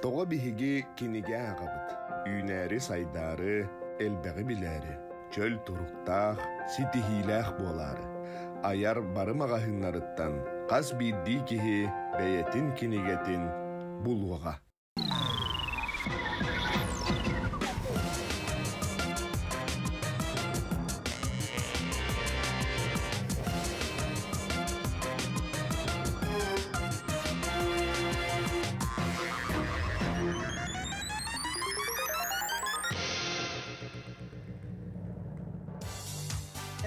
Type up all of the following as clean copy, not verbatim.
Тоға биһиги киниге ағабыт. Үйнәри сайдары, элбәғі биләри. Чөл туруқтақ, ситихиләқ болары. Аяр барымаға хыңнарыттан, қас бидді кихи бәйетін кинигетін бұлғаға.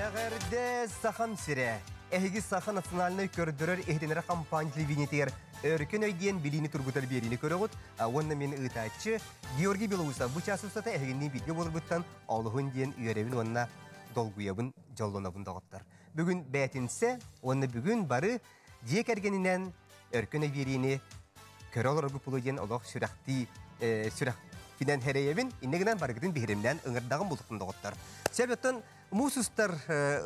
Әгәрде сахан сире. Әйгі сахан национальный көрдірер әйденері компания винетер өркін өйден біліні тұрғытар беріні көрігіт. Онна мен ұйтачы Георгий Белоуса бұл час ұстата әйгеннен білге болып бұттан олығын ден үйеревін онна долгуябын жолланабын дағыттар. Бүгін бәтінсе, онна бүгін бары дек әргенінен өркін өйдеріні көрі олар бұпылы ден олық сүрақ финен хәрейебін, иннегінен барғытын бігіремден ұңырдағын бұлықтын дағыттар. Себеттен Мусустар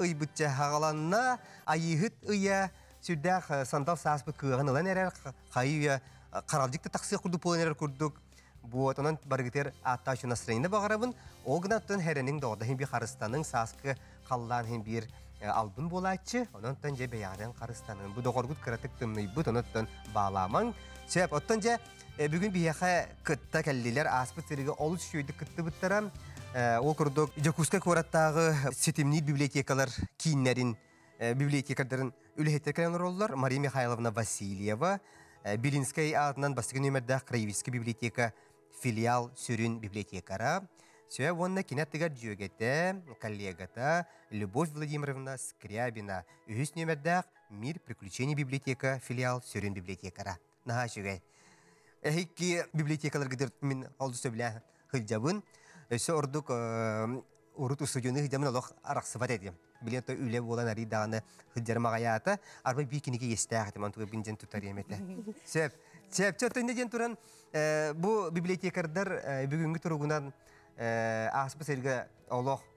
ыйбытча хағаланна айыгыт ыя сүрдәк сандал сааспыт кыгын ылан әрәр қайыя қаралжыкты тақсы құрды полын әрәр күрдік. Бұот онан баргытер атташы настроение бағарабын. Оғынаттан хәренің доғда хем бір қарыстаның сааскы қаллан хем бір албын болатшы. Онантан же бәяғден қарыстаның. Бұ доғыргыт кіратық тымный бұт онаттан бағаламаң. Сөйіп, оттан же бүгін бияқа кытта кәллелер аспыт сірігі олыс шөйді кытты бұттарам. Ол күрдік Жакуска қоғыраттағы сетемнит библиотекалар кейінлерін библиотекаларын үліхеттер кәлемлер олар. Мария Михайловна Васильева, Белинскай атынан бастығын өмірді Краевицкий библиотека филиал сүрін библиотекара. Сөй онына кенеттігер жүйегеті, коллегата Любовь Владимировна Скрябина, үйіс өмірді Мир приключений библиотека филиал сүрін библиотекара. Наға жүйге. Әйкі библиотекалар гідір мен алды сөйлі хылжабын. Өсі ордық ұрыт ұсыжыны хыжамын олық арақсы бат едім. Білен той үлі болан әрі дағаны хыжарым ағаяты, арбай бей кенеге естәғ етім, антығы бінжен тұтар еметі. Сөп, чөттің неден тұран, бұл библиотекардар бүгінгі тұрғынан аспы сәргі олық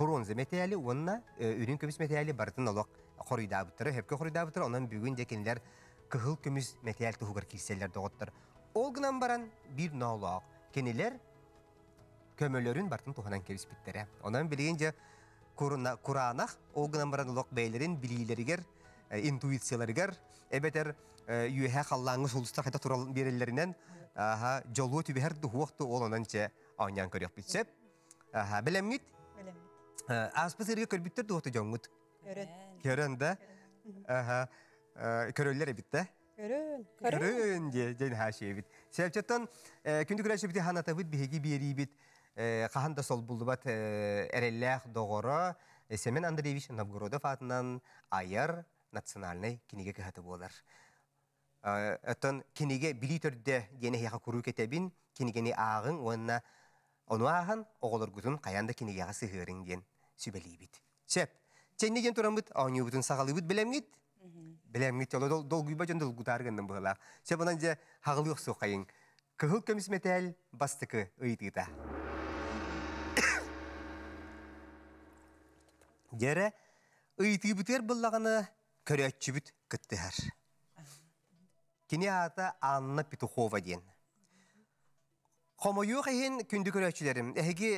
бронзы метеәлі, онына үрін көміс метеәлі бардың олық қорыйда бұттыры, хөпкі қорыйда бұттыры, онын бүгін декенлер кығыл көміс метеәл тұғығыр келселер доғыттыр. Олғынан баран бір наулақ кенелер көмөлөрүн бартын туханан кебис биттері. Онан билигенже Куранах, оғынан баран олық бәйлерін, билилерігер, интуицияларығар, әбетер үйеге қаллаңы солыстар қайта турал берелерінен жолу түбігер дұғуақты олынан че аунян көрек бітсеп. Білемгіт? Аспы сырге көрбіттер дұғықты жоңғыт? Көрін да? Көрөллер әбітті? Көрін ден хаши әбіт. Сәбчеттен күнді күрәші біті ханата бұд бігеге бері бит қағанда сол бұлды бат әрелләқ доғыра Семен Андреевич Новгородов атынан Аяр национальный кинеге көхаты болар. Өттен кинеге білі түрді дені хеға күру кетебін, кинегені ағын, оны ағын оғылыр күтін қаянда кинегеға сығырың ден сүбәлей бит. Сөп, чәнне ден тұран бұд, ауны бұтын сағалы бұд білемгет? Білемгет, долгүйба жон долгутарғанның бұғылақ. Сөп, онан же хағылы өқсу қайын. Көхіл көміс метәл бастықы ұйтыда. Дәрі, ұйты бүтер бұллағаны көрәтші бүт күттігір. Кені ата Анна Петухова ден. Қомойу қайын күнді көрәтшілерім. Әйге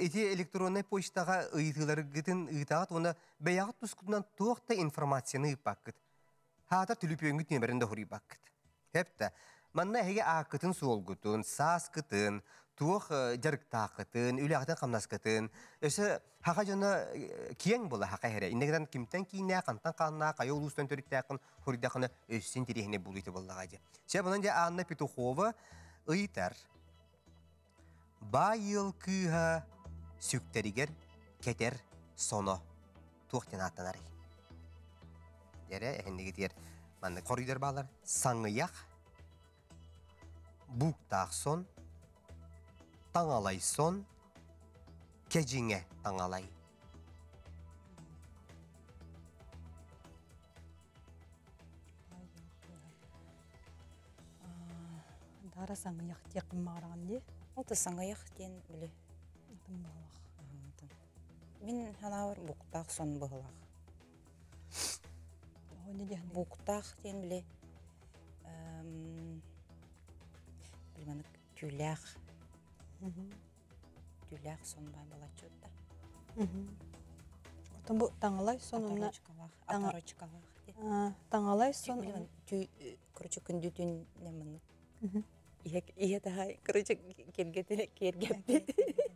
еті электронный почтаға ұйтылары күтін ұйтағат, оны бәяғыт тұскүтінен тоқта информацияны ұйпақ күт. Хата түліп өңгіт немерінде құры бақ күт. Хепті, манна әйге ақытын суол күтін, сас күтін, туох жарыктаақытын, үләғытын қамнаскытын. Өсі хақа жона киен бола хақа хәрі. Иннегіден кімтен кейіне, қантан қанына, қайы ұлыстан төріктәқын, хүрдақыны өссін терехіне бұлыйты болағады. Сөй бұнан же Анна Петухова ұйтар. Байыл күйға сүктерігер кетер соны туқтен аттанары. Дәрі, әхіндегі дер, манны қорыйдар бағалар. Саңыяқ, бұқтақ сон, таңалай сон, кәжіңе таңалай. Дара саңғаяқ текім мағыраған де? Олты саңғаяқ ден білі. Атым бағылақ. Мен ханауыр бұқтақ сон бұғылақ. Бұқтақ ден білі. Тыманык түләх. Түләх сон бай балачута. Отон бу таңалай сонунна Аторочкалах. таңалай сон Короче, күндүтүн неманы. Ihe daha короче кергепти.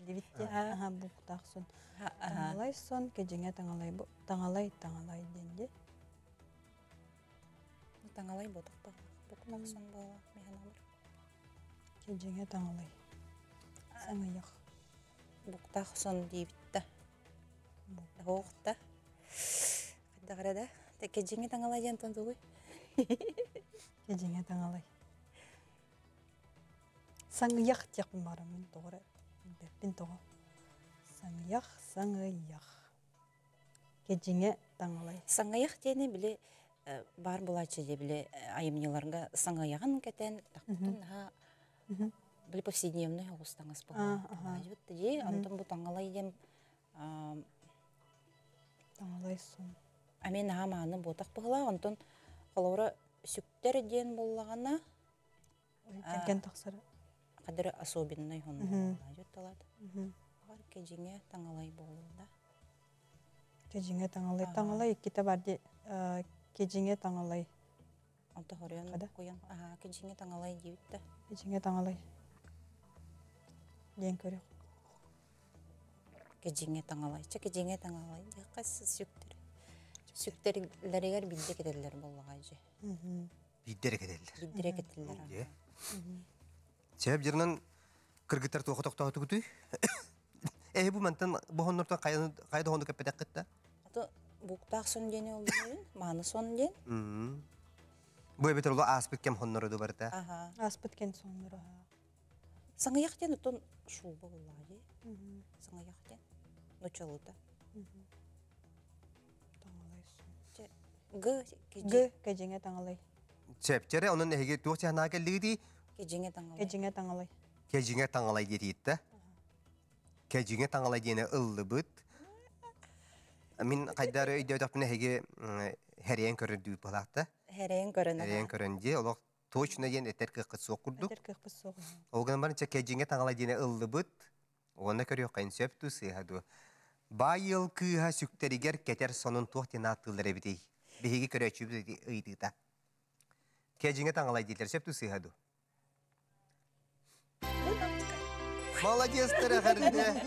дибитте буктак сон. Таңалай сон кежеңе таңалай бу таңалай денди. Таңалай бодук ба. Буктак сон ба механамыр. Кежеңе таңалай. Саңыяк. Буктак сон дибитте. Хоқта. Кадагырада. Кежеңе таңалай ден тондугуй. Кежеңе таңалай. Саңыяк текпин барам мен тоғыра. Беппин тоғы. Саңыяк. Кежеңе таңалай. Саңаяк дени биле бар булачы де биле айымныларга саңаягын кетен тактын ха биле повседневный огустаңыз бу. Айыт де антон бу таңалай дем Таңалай сон. амен хаманы ботак быгыла антон колора сүктер ден боллагана Кен таксары. кадыр особенный хон айыт талат. Бар кежеңе таңалай болуда. Кежеңе таңалай. Таңалай икките барди. Кежеңе таңалай. Анта хорян коян. Кежеңе таңалай дибитте. Кежеңе таңалай. Ден көрөк. Кежеңе таңалай. Кежеңе таңалай. Кайсы сүктер. Сүктерлеригер билде кетелер боллагайжы. Биддер кетелер. Биддире кетелер. Себеп жернен кыргыттар тоқтақты күтүй. Бу мантан бу хоннортан кайда хонду кепетек кетти. Ато буктак сон дене олдун, маны сон ден. Бу эбетер улу аспыт кем хоннору ду барда. Аспыт кен соннору. Саңаяк ден утон шуба буллады. Саңаяк ден. Ночалыта. Таңалай сон. Г Кежеңе таңалай. Себептери онун эге туохтана келдиги кежеңе таңалай. Кежеңе таңалай. кежиңе таңалай дейти. Кежиңе таңалай дейне ыллы быт. Мин кайдары өйдө тапны эге херен көрүндү балакта. Херен көрөнө. Херен көрүндү. Олох точно ден этер кыкыс окурдук. Этер кыкыс согу. Олган барынча кежиңе таңалай дейне ыллы быт. Оны көрүп кайын сөптү сыйхаду. Байыл кыха сүктеригер кетер сонун туохтина аттылар эбидей. Биһиги көрөчүбү ыйдыта. Кежиңе таңалай дейлер сөптү сыйхаду. Молодец тарахарда.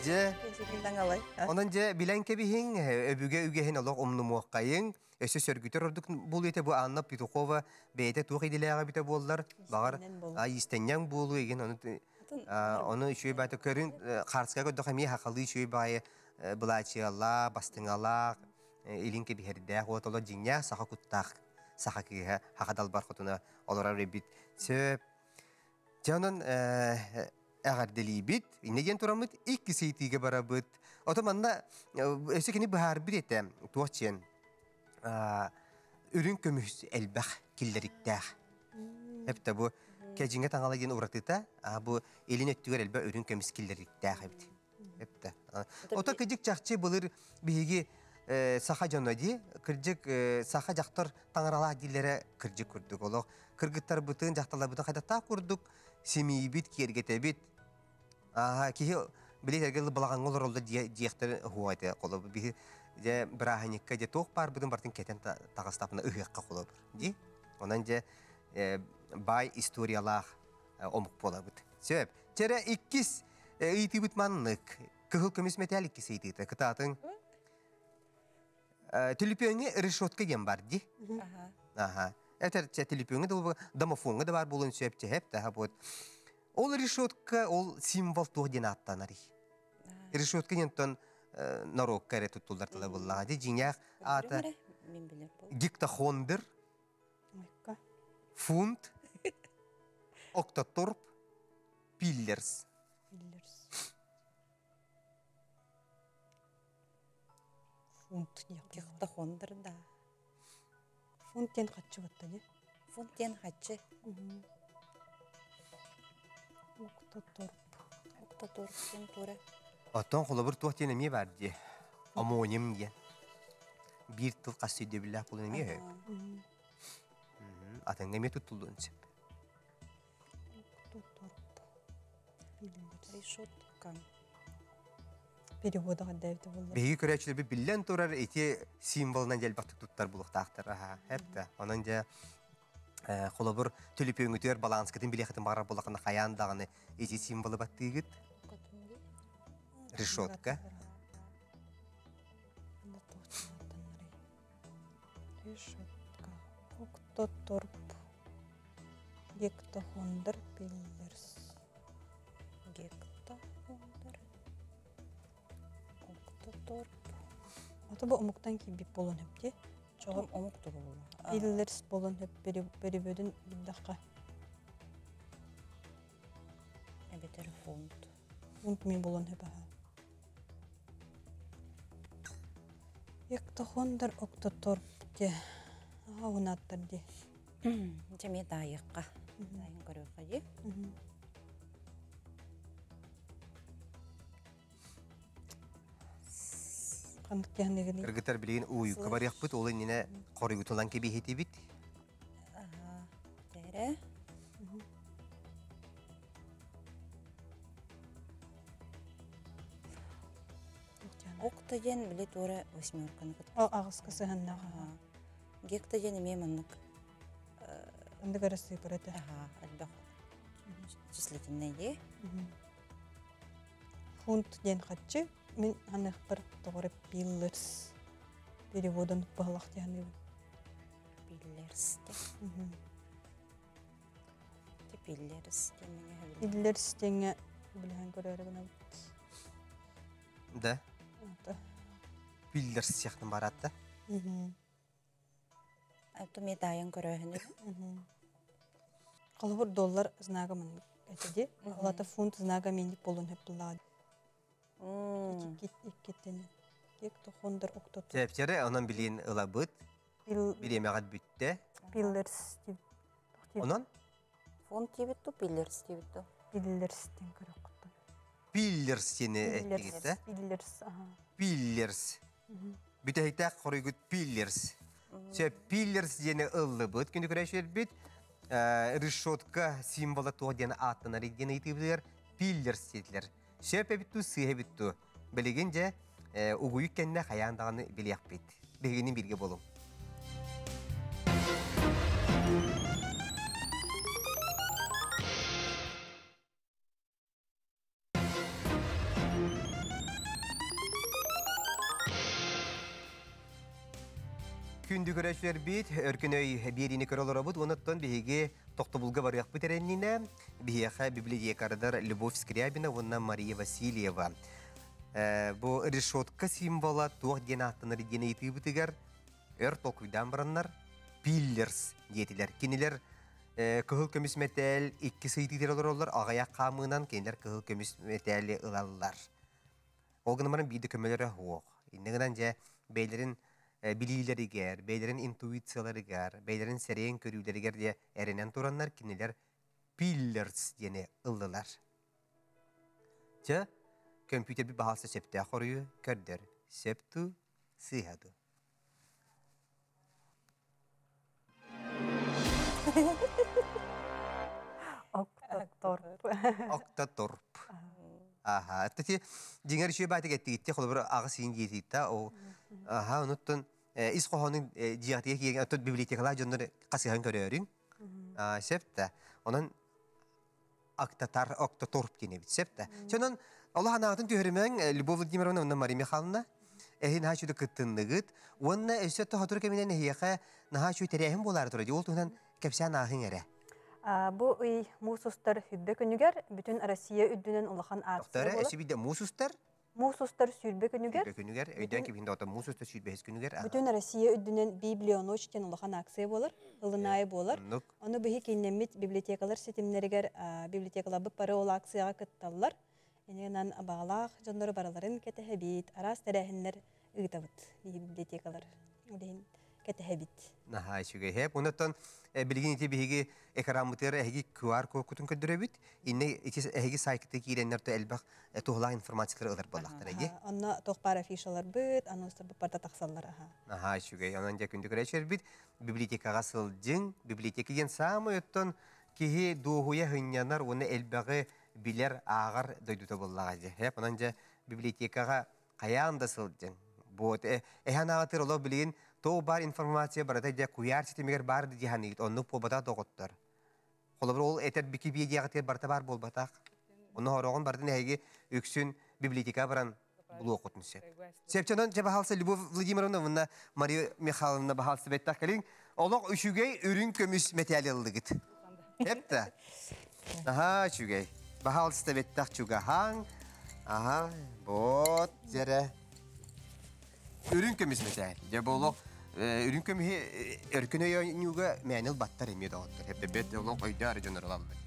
Же. Кежеңе таңалай. Онан же билен кебиһин өбүгө үгеһин олох умнумуаккайын. Өсө сөргүтөр ордук бул ете бу Анна Петухова бейте тух идилега бите боллар. Багар истенняң болу еген оны шүй бата көрүн карска көдө хами хакалы шүй бай булачыла бастыңала илин кебиһердә хотоло жиңя саха куттак саха киһә хакадал бар хотуна олора ребит сөп. Жанын әгәрдели бит, инеген турамыт, икки сейтиге барабыт. Отоманда өсекені бұхар бір еті, туақчен, үрін көміс әлбәқ келдеріктәқ. Әпті бұл кәжіңе таңала ген ұратыта, бұл елін өттігер әлбәқ үрін көміс келдеріктәқ. Әпті. Ота кәжік жақчы бұлыр бігі саха жанады, кіржік саха жақтар таңырала дилері кіржік күрдік. Олық кіргіттар бұтын жақтала бұтын қайдата күрдік, семей бит, кергете бит. Кихи билет эгел балаган олор олда диектер хуайты коло би же браханикка же тох бар будун бартын кетен тагыстапына ыгыкка коло ди онан же бай историялар омук болабыт себеп чере иккис ыйтыбыт маннык кыгыл көмүс металлик кисейти кытатын телепөңе решетка ген бар ди этер телепөңе домофонга да бар болун себеп чеп та вот. Ол решетка, ол символ тохден аттанари. Решетка нентон нарок кәре туттулдар тала буллага. Жиңяк ата диктохондер, фунт, октоторп, пиллерс. Фунт диктохондер да. Фунтен качы бутта же. Фунтен качы. Октоторп сен тура. Аттан қолабыр туақтен әме бар де. Амоним де. Bir tıl qasıydı billah kulun әме. Атанға әме тұттылды өнсеп. Решетка. Перевода гадайты булды. Беги көрәчләр бит биллән турар эти символынан җәлбәк туттар булыктактыр. Аха, хәтта. Онан җа холобур төлөпөңүтөр баланс кытын билехтен барар булакны хаян дагыны эти символы баттыгыт. Решетка. Решетка. Октоторп. Гектохондр пиллерс. Гекта. Октоторп. Ата бу омуктан кийип болон хепти. Чоғым омук туру болу. Пиллерс болон хеп перебөдүн биддакка. Эбетер фонд. Фунт ми болон хеп. Гектохондр октоторп те. Унаттар де. Жеме дайыққа. Дайын көрөқа де. Кандык яһнегени. Кыргытар билеген уйукка бар якпыт, ол энине корыгутулан кебехети бит. Тере. Окта ден биле торе восьмерканы кыт. Ал агыс кысыһыннага. Гекта ден эме маннык. Анда гарасы көрөтө. Альбак. Числительный де. Фунт ден хатчы. Мен аных бір тоғыры пиллерс. Переводын бағылақ дегенде. Пиллерс де. Пиллерс де мене. Пиллерс деңе білген көрері гына. Да. Пиллерс сияқтын баратты. Ато ме дайын көрөһүнү. Қалыбыр доллар знага мын әтеде. Алата фунт знага менdik болун хеп булады. Иккеттен. Гектохондр октотор. Сәптері онан билген ылабыт. Биремегат бүтте. Пиллерс деп. Онан? Фонд тебетту, пиллерс тебетту. Пиллерс ден көрөк. Пиллерс сені әттегетті. Пиллерс, аха. Пиллерс. Бүтәйті қорыгыт пиллерс. Сөп пиллерс дені ыллы бұд. Күнді көрәшер бүт. Решетка символы тоғдені аттынар едені етібілер. Пиллерс деділер. Сөп әбітту, сыйы әбітту. Білеген жа ұғыйық кәніне қаяндағыны білек бет. Білгенін білге болу. Күнді көрәшілер бет, өркінөй беріне көрілер бұд, оныттан бейге тоқтыбылға барыяқ бұд әрәніне, бейеға библиотекардар Любовь Скрябина, онна Мария Васильева. Бұл решетка символа тоқ ден аттыныр ден еті бұтығар, өр толкуйдан бараннар, пиллерс детілер. Кенелер кығыл көміс мәтәл 2 сыйтытер олар, ағаяқ қамынан кенелер кығыл көміс мәтәлі ылалылар. Олғынымарын бейді көмелері оқ. Иннігінен жа бейлерін билилери гер, бейлерин интуициялары гер, бейлерин серейен көрүлери гер де эренен тураннар кинелер пиллерс дене ыллылар. Ча, компьютер би бахалса септе ахорую көрдер. Септу сыйаду. Октоторп. Октоторп. Аха, тати диңер шүй баты кетти гитти, холы бір ағы сиин жетейді, аха, уnuttun is qohonun jiyatiga kelgan ötüt bibliotekalar jonlar qasihan görüyorun. Septe. Onun oktotorp dene bit septe. Çonan Allah anağıtın töhürümen Любовь Владимировна онна Мария Михайловна эһин хачуды кыттынныгыт. Онна эсетте хатыр кеминен эһияха нахачу терехим болар турды. Ол туһан кепсән ахын эре. Бу ый мусустар хүббе күнүгер бүтүн Россия үддүнен улахан акция болар. болар. Эсибиде мусустар? Мусустар сүрбе күнүгер. Күнүгер, өйдөн ки бинде ата мусустар сүрбе күнүгер. Бүтүн Россия үддүнен библионочтен улахан акция болар. Ылынай болар. Аны бихи кинемит библиотекалар сетимнеригер библиотекалар бу пара ол акцияга кытталлар. Энен абалах жоннор бараларын кетехебит, арас терехиннер ыгытабыт библиотекалар. Уден кетехебит. Наха шуге хеп. Онотон билгин ити биги экранмытер эги QR кодун көдөрөбүт. Инне эги сайтты киреннерде элбак тухла информациялар алар болактар эги. Анна тохпар афишалар бит, анонстар бу парта таксаллар аха. Наха шуге анан жа күндү көрөчөр бит. Библиотекага сылжың, библиотекаген самый оттон кихи дугуя хыннянар, оны элбагы билер ағар дойдута боллаға же. Хеп, онан же библиотекаға қаян да сылдың. Вот, эхан ағатыр олау білген, тоу бар информация барата же куяр сетемегер бар диханығыт, онны побата тоғыттар. Қолабыр ол әтер бікі бие дияғатыр барта бар бол батақ. Оны хорогон бардын әйге өксін библиотека баран бұл оқытын сеп. Сепчанан же бахалса Любовь Владимировна, Мария Михайловна бахалса беттақ кәлін, олық үшігей үрін көміс материалылығыт. Хепті. Аха, үшігей. Бахалса беттақ чугахан. Аха, бот, жәрі. Үрін көміс материал. Же болық, үрін көмі өркін өйінуға мәніл баттар емеді оғыттыр. Хепті бет олық өйді әрі жоныр оламды.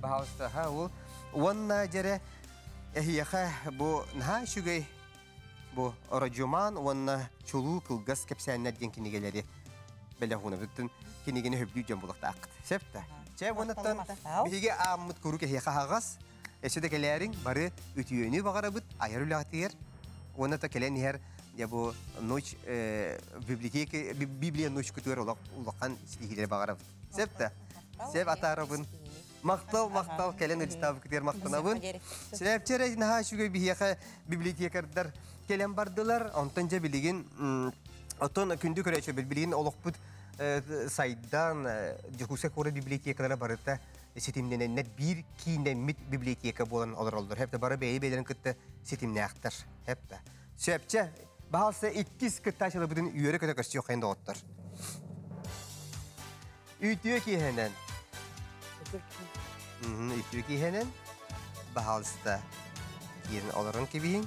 Бахалса, ха, ол. Онна жәрі эхияха бу наха шугай бу раджуман онна чулу кылгас кепсәннәр ден кинегеләре беләхуна бүтән кинегене хөблү җан булакта акт. Септа. Чә вонаттан биге аммыт күрүк эхияха хагас эседе келәрин бары үтүөнү багара бут айрылатыр. Онната келән һәр я бу ночь библиотека библия ночь күтөр улакан стихилер багара. Септа. Сеп атарыбын Мақтал келен ұлыстабы күтер мақтанабын. Сәпчері наға шүгі бейеқі библиотекардар келен бардылар. Онтан жа білеген, отын күнді көрәші білген олық бұд сайдан жүкусек оры библиотекалара барыта сетімдененнер бір кейінден библиотека болан олар олдар. Хәпті бары бәйі бәйлерін күтті сетімне ақтар. Хәпті. Сәпчі, бағалса 2 күтташылы бұдың үйері көті көсті жоқайында оттар. Үйтіе кейінен. Ütü kihenen bahalsta yerin olaran kibihin.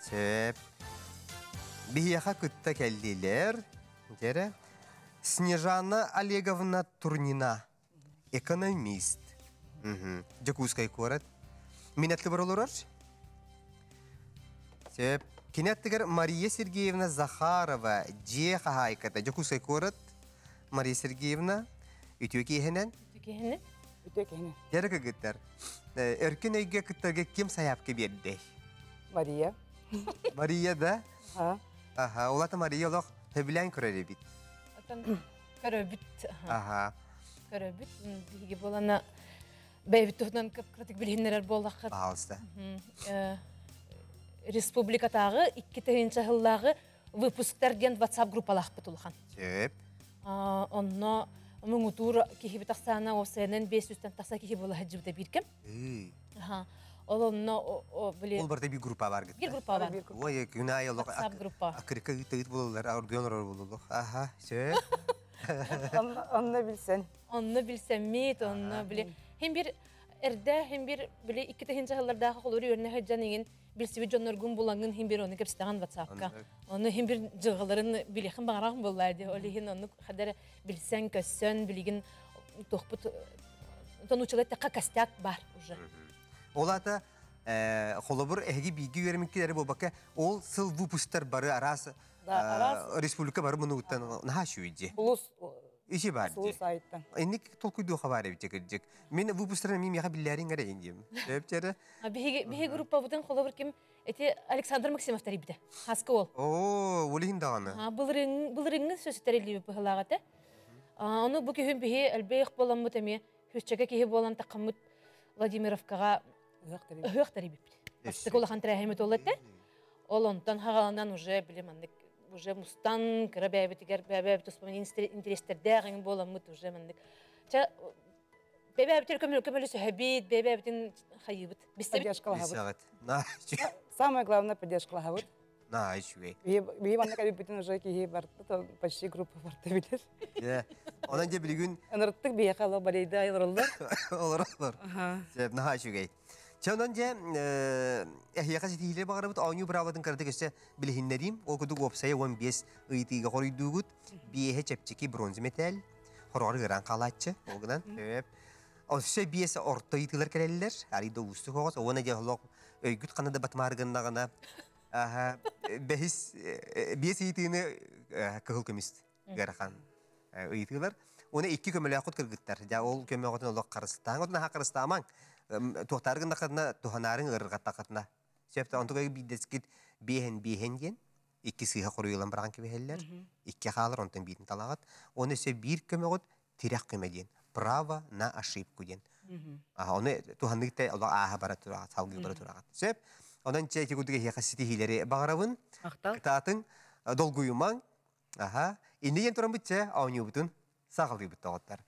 Söp bihiyaha kutta keldiler. Jere Снежана Олеговна Турнина, экономист. Jakutskay korат. Minetli бар олар. Söp kinettiger Мария Сергеевна Захарова, Джеха хайката. Jakutskay korat. Мария Сергеевна ütü kihenen. Ярыка гыттар. Өркін өйге кыттарга кем саяпке берді? Мария. Мария да? Аха, олаты Мария олақ төбілән көрері бит. Көрөбүт. Аха. Көрөбүт. Биге болана бәйбит тоқтан көптік білгендер болаққат. Бағалысты. Республикатағы 2-тігінші жылдағы выпусктар ден WhatsApp группалақ бұтылған. Сөп. Онно Муңутур кихи битаксана осенен 500-тен такса кихи бола хаджыбда биркем. Олонно биле. Ол барда bir группа бар гит. Bir группа бар. Ой, күнай олық. WhatsApp группа. Акырка тыйт болалар, аурдионор болалар. Аха, сөп. Онны білсен. Онны білсем мет, онны биле. Hem bir erde hem bir биле 2-тігінші жылдардағы қолыры өріне хаджаныңын білсібі жоноргун булаңын hem bir оны кепстаған WhatsApp'ка. Оны hem bir жығыларын билехін бағарағын болларды. Олеген оны қадар білсен, көссен, білеген тоқпыт тонучылы таққа кастяк бар уже. Олата қолыбыр әйге бейгі өріміккелері бұл баққа ол сыл выпустар бары арасы республика бары мұны ұттан наға шүйді. İşi var diye. Enlik tolkuydu haberi bitecek. Men выпустарым мим яга билләрин гәрә индем. Сөпчәре. Биһи группа бутын холобыр ким эти Александр Максимов тарибде. Хаска ол. О, улин даганы. Булырыңны сөстәрелли бухлагата. Аны бу көһүн биһи әлбәйх боламы теме хөчәгә киһи болан тақаммыт Владимировкага хөк тарибде. Астык ул хантра хәмет олатты. Ол онтан хагаландан уже билемәндек уже мустан крабәбитигәр бәбәбит успан интерестердәгән боламыт уже мәндек. Ча бәбәбитер көмеле сөһәбит, бәбәбитин хайыбыт. Поддержка. На. Самое главное поддержка лагавыт. На, ишугей. Би ванна кабитин уже кихи барты, почти группа барты билер. Я. Онан же билгүн. Анырттык бия кала барыйда айрылдар. Олар. Сөп на ишугей. Чонан же яка сетиле багара бут ауню бравадын карды кесе билһиннерим о куду опсая 15 ыйтыга корыйдугут бие чепчики бронз металл хорор гран калачы огдан сөп осе биесе ортойтылар келелер арида усту когос она же лок өйгүт канада батмаргында гана аха бехис биесе итине кыл көмист гархан ыйтылар оны 2 көмөлө акыт кыргыттар жа ол көмөгөтөн лок карыстан отна хакырыстаман Tuhtargın dakatına, tuhanarın ırgattakatına. Septe ontuğa bideskit behen yen. İki sıha koruyulan bırakan gibi heller. İki kalır ondan birini talagat. Onu ise bir kömeğot tirek kömediyen. Prava na ошибку ден. Onu tuhanlık da ola aha bara tura, salgı bara tura. Sep, ondan çeki kuduge hiya kasiti hileri bağırabın, kıtaatın dolguyuman. Aha, indi yen turan bütçe, avnyu bütün, sağlığı bütün oğutlar.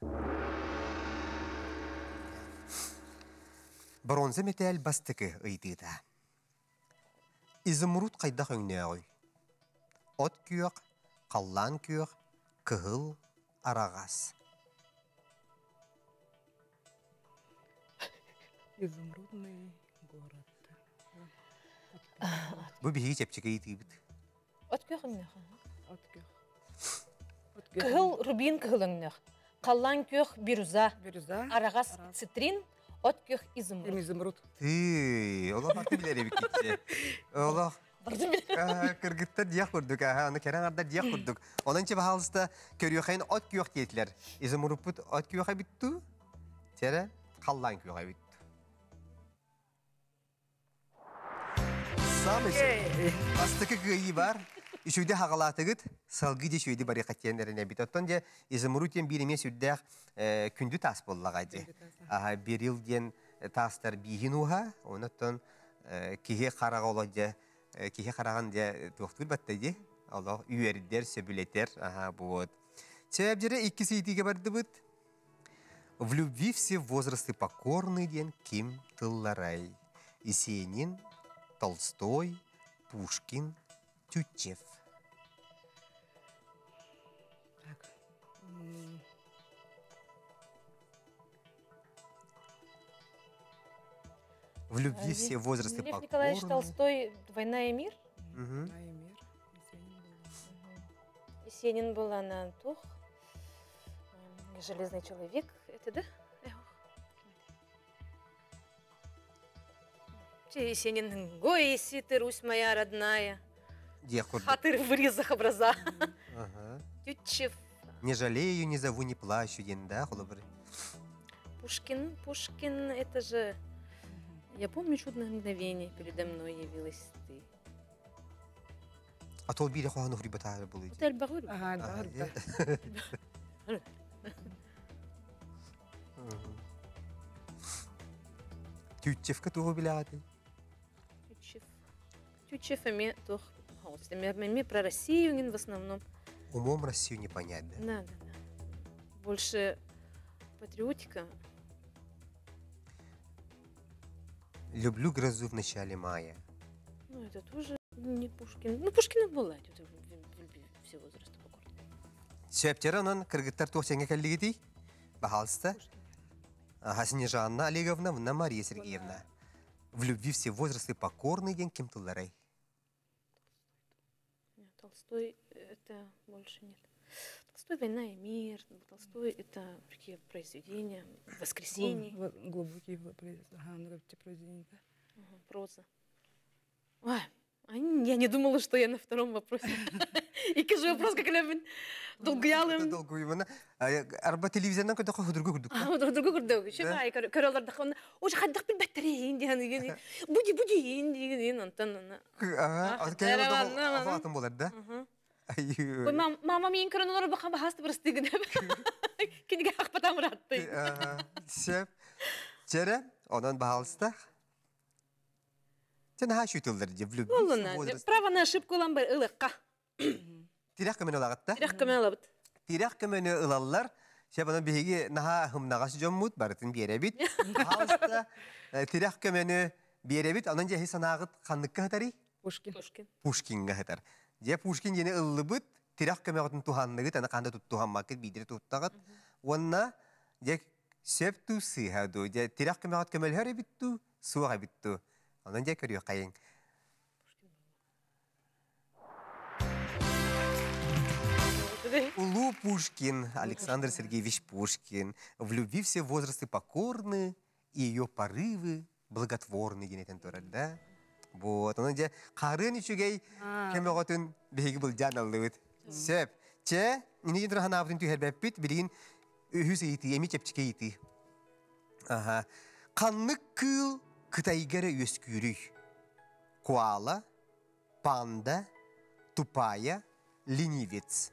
Bronze metal bastıkı ıydıda. İzmurut kayda hönneği. Ot kүйök, kallan kүйök, kıhıl, arağaz. Изумрудный город. Bu bir hiç hepçik ıydı bit. От күйөгүннөх. Отких. Кыһыл рубин кыһылыңнөх. Қаллан күйөх бирюза. Бирюза. Арагас цитрин. От күйөх изумруд. Изумруд. Ola bakı bileri bir kitçe. Ola. Kırgıtta diye kurduk. Onu keren arda diye kurduk. Onun için bahalısında körüyokayın ot kүйök diyetler. İzmuruput ot kүйöke bittu. Tere kallan kүйöke bittu. Samışı. Bastıkı kıyı var. Şuyda hağalatıgıt. Salgıcı şuyda bari katiyenlerine bit. Ottan diye İzmurut'un birime sürdüğü kündü tas bollağacı. Bir yıl diyen taslar bihin uha. Ondan kihe karağı olacak. Kihe karağın diye doktor battaydı. Allah üyeridir, söbületer. Bu. Sebepleri ikisi itiğe vardı bud. В любви все возрасты покорны ден Ким Тылларай. Есенин, Толстой, Пушкин, Тютчев. Так. В любви все возрасты Лев Николаевич покорны. Толстой «Война и мир». Мгм. Наймир. Есенин был на тух. Железный человек. Это да? Есенин. Гойси ты, Русь моя родная. Где курдук? Хатыр в ризах образа. Ага. Тютчев. Не жалею, не зову, не плачу, да, холобры. Пушкин, это же... Я помню чудное мгновение, передо мной явилась ты. А то били хохану хрибата было. Отель Багур. Ага, Ага, да. Тютчевка того биляты. Тютчев, ами, тох. Ами про Россию в основном. Умом Россию не понять, да? Да. Больше патриотика. Люблю грозу в начале мая. Ну, это тоже не Пушкин. Ну, Пушкина была. Это в любви все возраста покорны. Септеранан кыргыттар тохсенге келлигити. Бахалста. Снежанна Олеговна, Мария Сергеевна. В любви все возрасты покорны ден Ким Тылларай. Нет, Толстой это больше нет. Толстой «Война и мир», Толстой это такие произведения, «Воскресенье», Глубокие произведения. проза. Ой, я не думала, что я на втором вопросе. И кажу вопрос, как Левин долгоялым. Долгуймана. Арба телевизиондан көтө худургу курдук. Другой курдук. Шибай, көрөлөр дакын. Уж хаддак бил батарея инди. Буди инди антан. Афатым болар да? Ой, мама мен көрөнөр бака басты бирстиги деп. Кинге акпатам ратты. Сеп. Чера, онан бахалста. Sen ha şütüldür diye vlüb. Право на ошибку olan bir ılıkka. Tirak kemen olağıtta. Tirak kemen olağıt. Tirak kemen ılallar. Şebanın bihigi naha hımnağası jommut barıtın bir yere bit. Bahалsta tirak kemeni bir yere bit. Ondan cehi sanağıt kanlıkka hatari. Пушкин. Pushkinga hatar. Je Pushkin yeni ıllı bit. Tirak kemen tuhanlıgıt. Ana kanda tuttuhan makit bidiri tuttağıt. Wanna je sep tu sihadu. Je tirak kemen kemel hari bittu. Suha bittu. Ondan je körüyor kayın. Улу Пушкин, Александр Сергеевич Пушкин. В любви все возрасты покорны, и ее порывы благотворны, генетен турат, да? Вот, он же карын ичугей кемеготун беги был жаналлыт. Сеп, че, не идер ханавтын түйербеппит, билин үхүс эйти, эми чепчике эйти. Ага. Канлык кыл кытайгары өскүрүй. Коала, панда, тупая, ленивец.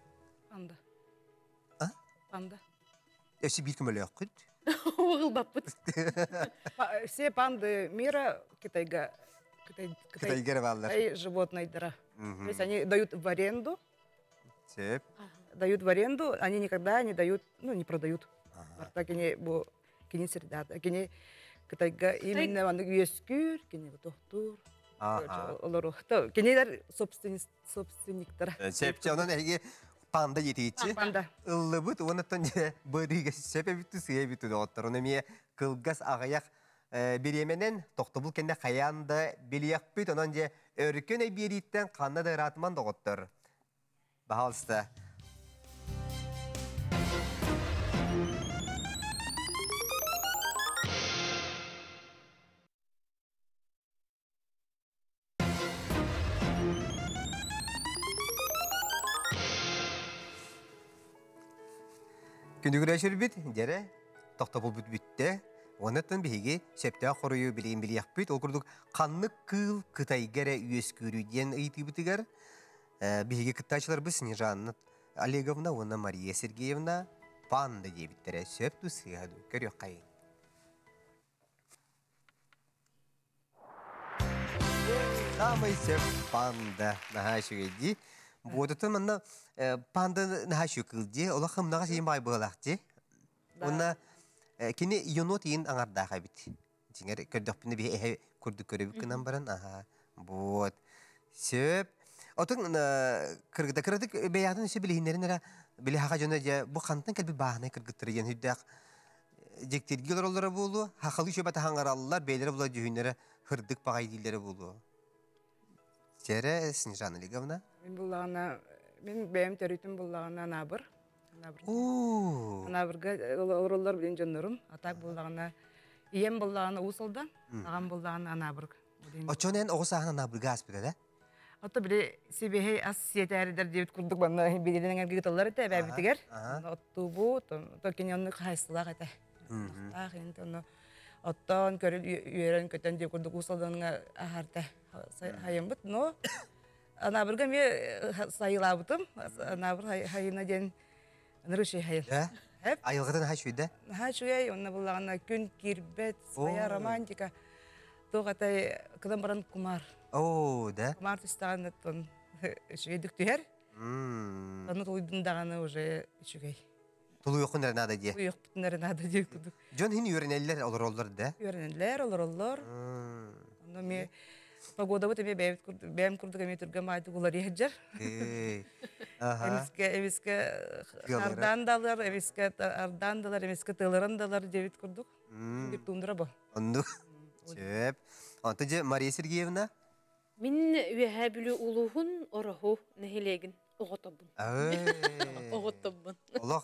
Панда. А? Панда. Эши bir kümelü okut. Оғыл баппыт. Все панды мира Кытайгер баллар. животные. То есть они дают в аренду, Сеп. они никогда не дают, ну, не продают. Так они кини средата, кини Кытайга именно аны үескүр, кини доктор. Олору. Кинилер собственниктер. Сепче онон эги панда етейчи. Панда. Ыллыбыт онаттан же бырыга сепе битту сые битту доктор. Оны мие кылгас агаяк биременен токтобул кенде каянда билияк бит онон же өркөн эбириттен канна да ратман доктор. Бахалста. Күндүгүрәшер бит, дере, тоқтабыл бүт бүтте, онаттан бігі сәптә қорыю білейін білияқ бит, ол күрдік қанны кыл Кытайгәрі үйес көруден ұйты бітігер. Бігі кыттачылар біз Снежанна Олеговна, оны Мария Сергеевна, панда дебіттері сөпту сыйаду, көрек қайын. Самый сөп панда наға шүгеді. Бодытын манна панда наға шүкілді, ола қымнаға сейін бай бұғалақты. Онна кені енот ең аңардаға бит. Жеңер көрдіқпінді бей әйі көрдік көребік кінан баран. Вот. Сөп. Отын кыргыдық бәяғдың өсі білейіндерін әрі білей хаға жөні бұл қантын кәлбі бағынай кыргыттыры ен хүддәқ жектергел олары болу, хақалы шөбәті хаңаралылар бейлері бұла жүйінері хырдық бағай дейлері болу. Жәрі Снежана Олеговна? Мен бәйім төрітім бұллағына набыр. Ооо. Набырға ороллар білен жонырым. Атақ бұллағына ием бұллағына ұсылдан, ағам бұллағына набыр. Очонен оғыз ағына набырға аспыды, да? Ото біле себехе ас сиетәрідер дейбіт күрдік бана білерінің әргі гіталар әті бәбітігер. Отты бұ, то кені оны қайсылақ әті. Оттан көріл үйерен көтен деп күрдік ұсылданыңа ағарты хайын бұт. Но анабырға ме сайыла бұтым. Анабыр хайына ден нұрыши хайын. Айылғыдан хай шүйді? Хай шүйі, онына бұлағына күн кирбет, своя романтика. Тоғатай кыдан баран кумар. О, да? Кумар тұстағаны шүйедік түйер. Оны тұлыдындағаны уже шүйгей. Тулу yoqun nada diye. Yok bunları nada diye kuduk. John hin öğrenenler olur da. Öğrenenler olur. Onu mi pagoda bu tabi benim kurduk mi Türkçe maçı kular yiyecek. Eviske ardan dalar, eviske tığların dalar diye kurduk. Bir tundura bu. Onu. Çöp. Antıcı Maria Sergeyevna. Min üye bülü uluğun orahu nehilegin. Oğotabın. Oğotabın. Allah.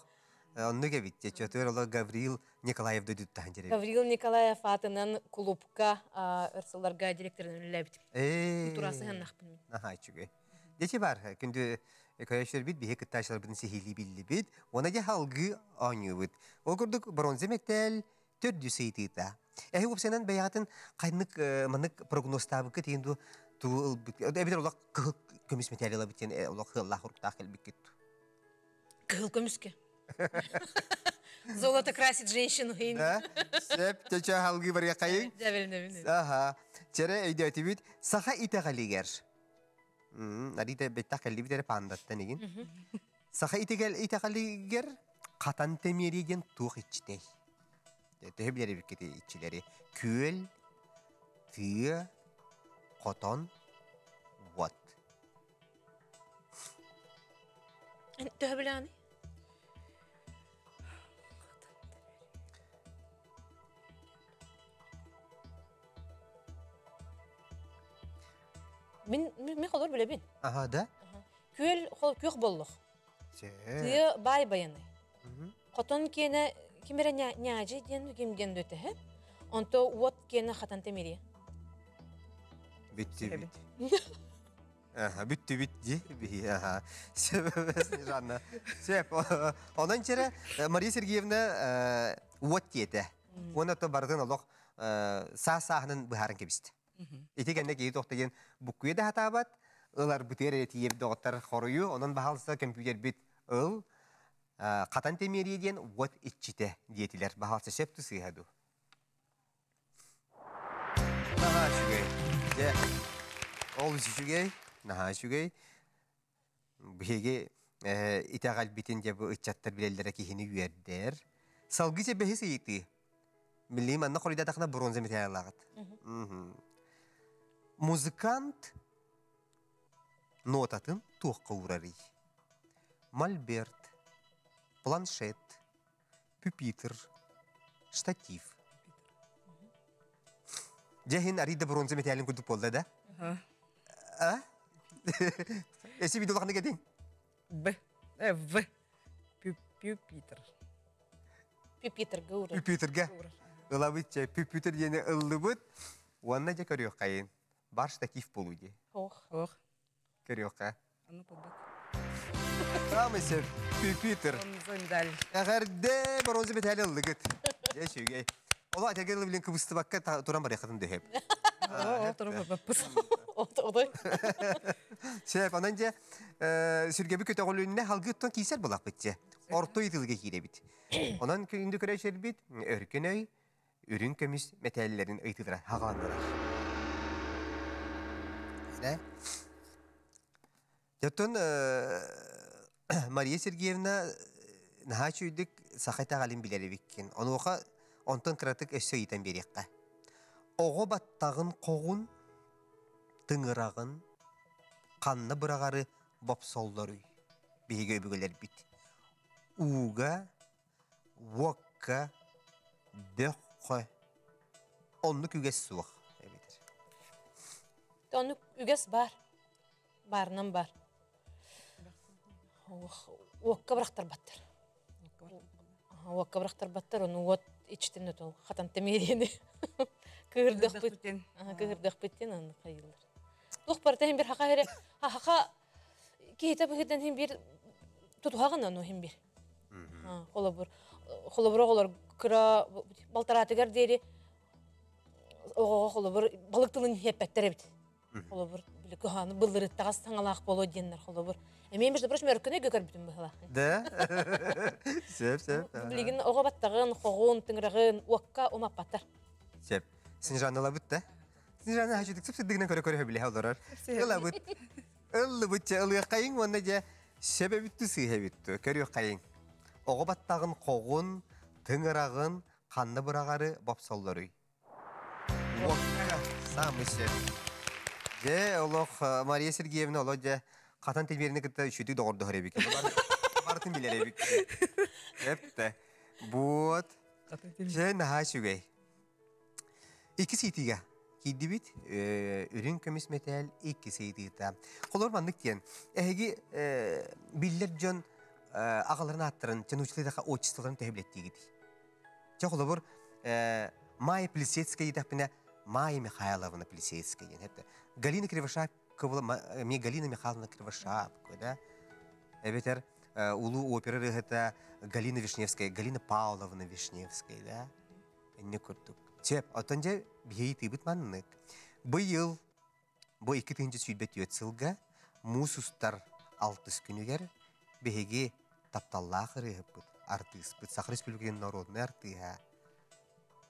Onu gebit. Çötür Allah Gavril Nikolayev dedi tancere. Gavril Nikolayev atının klubka ırsalarga direktörünün lebit. Turası hen nakpın. Aha çünkü. Geçi var. Kündü Koyaşlar bit bir kıtaşlar bidin sihirli billi bit. Ona da halgı anıyor bit. O kurduk bronze metal tördü seytita. Bu senin beyatın kaynak manak prognoz tabıkı tiyendu tu evler olak kömüs metal biten olak Allah hurtakil bikit. Kıl kömüske. Золото красит женщину. Сеп, тече халгы бар якайын. Аха. Чере өйдө өтүбүт. Саха итегалигер. Нарите беттакалли битере пандаттан эгин. Саха итегалигер катан темериген тух ичтей. Төбүлери бикети ичилери. Күл, түйө, котон, вот. Төбүлани? Мен холор билебин. Aha da. Күл хол күх боллук. Тыя бай баяны. Котон кене кимере няжи ден кимден дөтө хэ. Онто вот кене хатан темери. Bitti. Aha bitti. Aha. Жанна. Сеп. Ondan sonra Maria Sergeyevna вот diyete. Ona da bardın olaq sağ-sağının buharın kebist. Итегенде кейт оқтеген букуе да хатабат, ылар бутер етиеп доғыттар хоруyu, onun bahalsa компьютер бит ыл, Qatan temeriyen what içite diyetiler. Bahalsa şeptü sıyhadu. Naha şugay. Je. Ol şugay. Naha şugay. Bihege itagal bitince bu ıçattır bilellere kihini üyerder. Salgıca behis iyiti. Bileyim anna kolida takna bronze metalalagat. Muzikant notatın tuğqa uğrarı. Malbert, planşet, püpiter, ştatif. Cehin arida bronze metalin kudup oldu da. Esi bir dolakını gedin. V. Püpiter. Püpiter gavur. Püpiterga. Olabıtça püpiter yine ıllıbıt. Wanna ja körüyor kayın. Bar ştatif bolu diye. Oh. Körüyor ka. Anu pobak. Tamam ise püpiter. Onu medal. Ağırda bronze metali ıllıgıt. Ya şugay. Ola ategel bilen kıbıstı bakka turan bari yakın hep. Oturup babapız. O da Şef ananca sürgebi kötü golünne halgıttan kiser bulak bitçe. Orta yıtılga hile bit. Onan köyünde köreşer bit. Örkünöy. Ürün kömüs metallerin ıytıdıra. Hağandılar. Ne? Jatun Maria Sergeyevna naha çüydük sakayta galin bileri bikkin. Onu oka ondan kıratık össö yiten beriyakka. Oğu battağın qoğun tıngırağın kanlı bırağarı bapsolları bihiga öbügeler bit. Uga, vokka, dökkö, onluk üges suğuk. onu üges bar. Barынан бар. Уокка бырақтар баттар. Уокка бырақтар баттар, оны уот ичтен өтол. Хатан темерені. Кыгырдық бүттен. Кыгырдық бүттен, аны қайылар. Туқ барда хем бір хақа хере. Хақа кейті бұғыдан хем бір тұтуғағын оны хем бір. Қолы бұр оғылар күра балтаратығар дейрі. Қолы бұр балықтылын хеппәттер әбіт. Қолы бұр Көханы былырыттағас таңалақ болу дейінлер қолы бұр. Мен бірші бұрыш мөркіне көкір бүтін бұғыла. Да? Сеп. Білген оға баттағын, қоғын, тыңырағын, уаққа омап баттар. Сеп. Синжанала бұт да? Синжаны хачудық сұпсыдығынан көрі біле ауларар. Ыла бұт. Улы бұтча ылы қайын, онда жа шебе бүтті сыйhe бүтті. Көрі қайын. Оға баттағын, қоғын, тыңырағын, қанны бұрағары бапсоллары. Уаққа самы шеп. Же, олох Мария Сергеевна, олох же, қатан темеріне күтті үшеті доғырды ғыр әбекі. Бартын білер әбекі. Әпті. Бұд. Же, наға шүгей. Iki seytiga. Kiddi bit, ürün kömüs metal iki seytiga. Kolor mandık diyen. Ehegi biller jön ağalarını attırın, jön uçlıydaka oçistalarını teheblettiği gidi. Çok olabur, Maya Plisetskaya tapına Майя Михайловна Плесецкая. Это Галина Кривошапкова, мне Галина Михайловна Кривошапкова, да? Ветер улу оперы это Галина Вишневская, Галина Павловна Вишневская, да? Не куртук. Теп, атанже бейти бит маннык. Быйыл, бу 2-нче сүйбет өтсылга, мусустар 6 күнүгер беге тапталлах рыгып бит. Артист бит Сахар Республикасының народный артыга.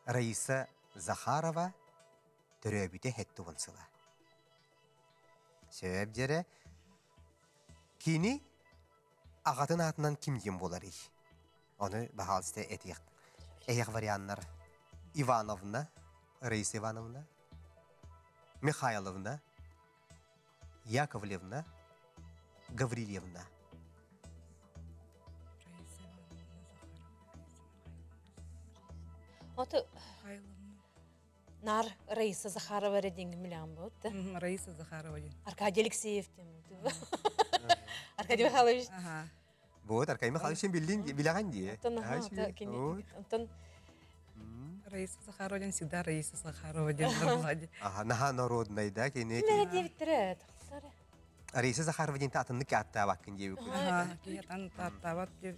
Раиса Захарова төрөбүте хетті вансыла. Сөйіп жере, кини ағатын атынан ким дем болар ей. Оны бағалысты әтеяқ. Әйек варианнар Ивановна, Раиса Ивановна, Михайловна, Яковлевна, Гаврилевна. Оты Нар Раиса Захарова рединги милям бот. Раиса Захарова. Аркадий Алексеев тем. Аркадий Михайлович. Вот, Аркадий Михайлович билеген дие. Антон Раиса Захарова всегда Раиса Захарова держала. Ага, наха народная, да, кене. Девитрет. Раиса Захарова ден татынны катта бакын дебик. Ага, киятан таттабат деп.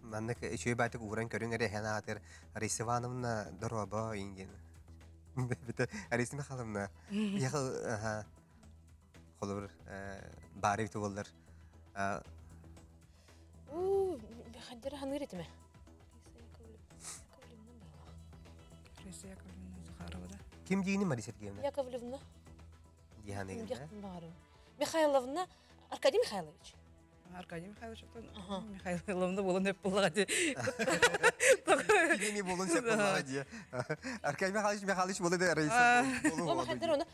Маннык еще байтык уран көрүн эре хана атыр Раиса Ивановна дороба инген. Бите Арисиме халымна. Яхыл холор бары бите болдар. Хаддера ханыр етіме. Раиса Яковлевна Захарова, да? Ким дейіні Мария Сергеевна? Яковлевна. Дияны егін, Яқтын бағарым. Михайловна, Аркадий Михайлович. Аркадий Михайлович, Михайловна болын өп болға де. Килени болын сеп болуға дия. Аркадий Михайлович болы да Раиса болу О, болу. Хаддер оны.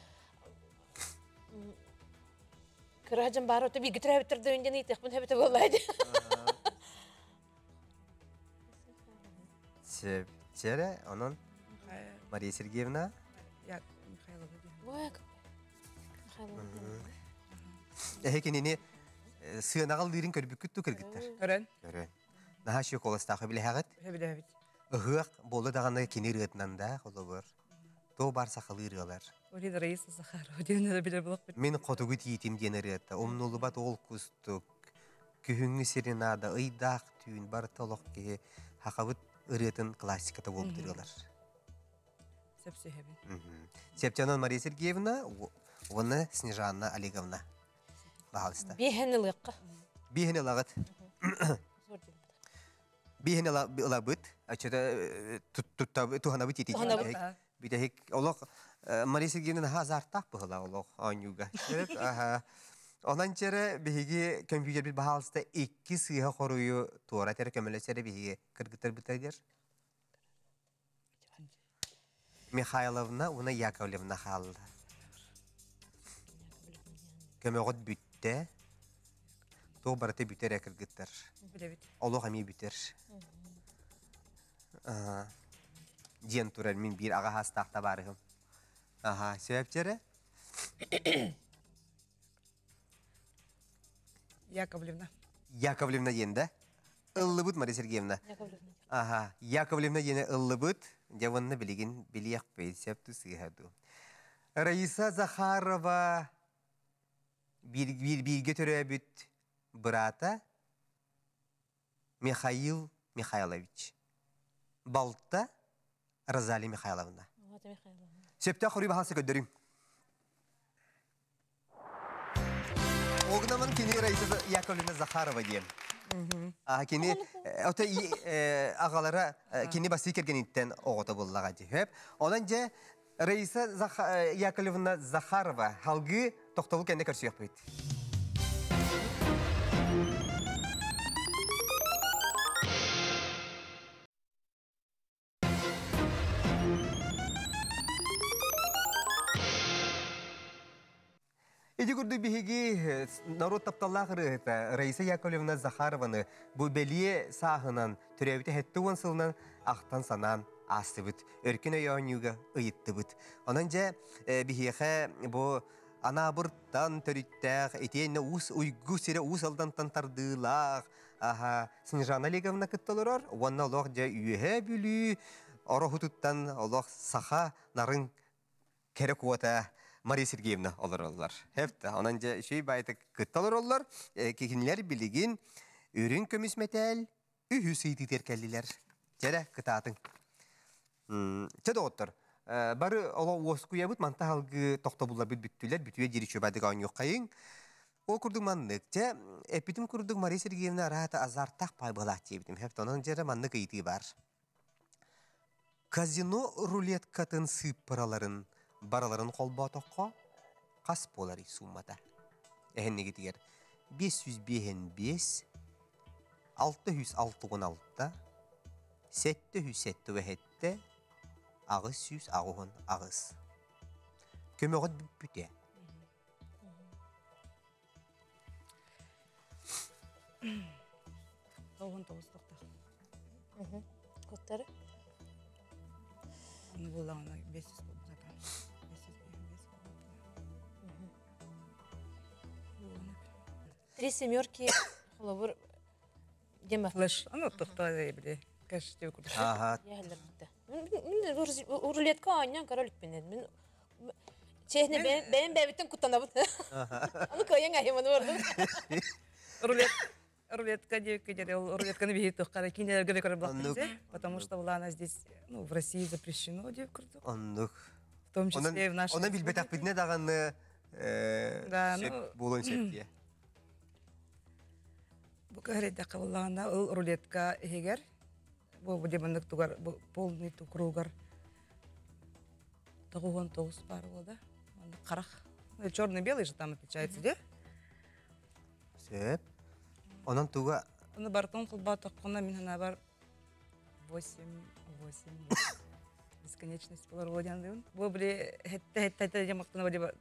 Кырағжан бары өті бір гітір әбітірді өнден етек бұн әбіті болайды. Септері, onun Мария Сергеевна. Михайлова, да. Бak. Михайловна. Әкенені сыянағал дырын көрбүккүтту кіргіттер. Көрін? Көрін. Наха шүй қоластақы біле хағыт. Хөбілі әбіт. Үхіқ болы дағаны кені рыгытынан да қолы бар. То бар сақылы рыгалар. Олин Раиса Захарова, дені да біле бұлық біт. Мен қотугы тиетім дені рыгытта. Омнулы бат ол күстік. Күхіңі серенада, ыйдақ түйін бар толық ке хақабыт ырытын классиката болып дыргалар. Сөпсі әбіт. Септянон Мария Сергеевна, оны Снежанна Олеговна. Бағалыста. Бейхені лыққа. Бейхені лағыт. Зор деймін. Бейхені лағыт. Тухана бұт етекен. Тухана бұт. Битәһик олох Мария Сергеевна хазартак быгыла олох анюга. Онан чере биһиги компьютер бит баһалыста 2 сыйга хорую туара тере көмөлөсөре биһиги кыргытыр битергер. Михайловна уна Яковлевна халды. Көмөгөт бүтте. То барты бүтер кыргыттыр. Біле біт. Олох ами бүтер. Диен турар мин бир ага хастакта барыгым. Аха, себептери? Яковлевна. Яковлевна енде. Ыллыбыт Мария Сергеевна. Яковлевна. Аха, Яковлевна ене ыллыбыт. Девонны билигин билиях бейт септу сыйхаду. Раиса Захарова бирге төрөбүт брата Михаил Михайлович. Балта Розалия Михайловна. Вот Михайловна. Септе хорui bahası gönderiyorum. Oğlumun kini Raisa Yakovlevna Zakharova diyeyim. Kini öte ağalara kini bası kergen itten oğuta bullağa diye hep. Onunca Raisa Yakovlevna Zakharova halgı toxtavul kendi karşı yapıydı. Эти годы биһиги народ тапталлахыры Раиса Яковлевна Захарованы бу белие сахынан төрөбүтө хеттуган сылынан ахтан санан астыбыт. Өркүн өйөнүгө ыйыттыбыт. Онан же биһиге бу анабырттан төрүттәк этене ус уйгу сире ус алдан тантардылак. Аха, Снежана Олеговна кыттылырар. Онна лох же үйе бүлү орохутуттан олох саха нарын керек уата Мария Сергеевна олар. Хепте, онанca şey baytık kıttalar ollar. Kekinler bilgin ürün kömüsmetel ühü sıydı terkelliler. Çere kıtatın. Çede otur. Barı ola oskuya bud manta halgı tokta bulla büttüler. Bütüye geri çöbedi gan yok kayın. O kurduk manlık. Çe epitim kurduk Marия Сергеевна rahata azartak pay balak çebitim. Hepte onanca manlık iydi var. Kazino rulet katın sıyıp paraların baraların kolba toqqa qas bolari summata. Ehenne getiger 505 616 707 ağız 100 ağın ağız. Kömögöt bütte. Тоғын тоғыз тоқта. Kottары? Оны болағына 500 болып жатам. 3 семерки холобур дема. Флеш. Аны тоқта біле. Кәш деп көрдік. Aha. Яһаллар битте. Мен рулетка аннан королик бенен. Мен чехне бен бебитен кутанабыт. Аны көйен айымын ордум. Рулетка деп кедер. Рулетканы бейт тоққара кинелерге көріп бақтыңыз. Потому что была она здесь, в России запрещено деп көрдік. Anlık. том числе и в нашей Ona bilbetak bitne dağını Да, söp bulun söptiye. Bu kahretde kavallağında ruletka eger. Bu demanlık tugar, bu polni tukrugar. Тағуған 9 бар олда. Қарақ. Черный-белый же там отличается, да? Söp. Ondan tuğa Оны бартон қылба тоққына мен ана бар 8. Бесконечность болар оладяндығын. Бұл біле хетті демақтына бәде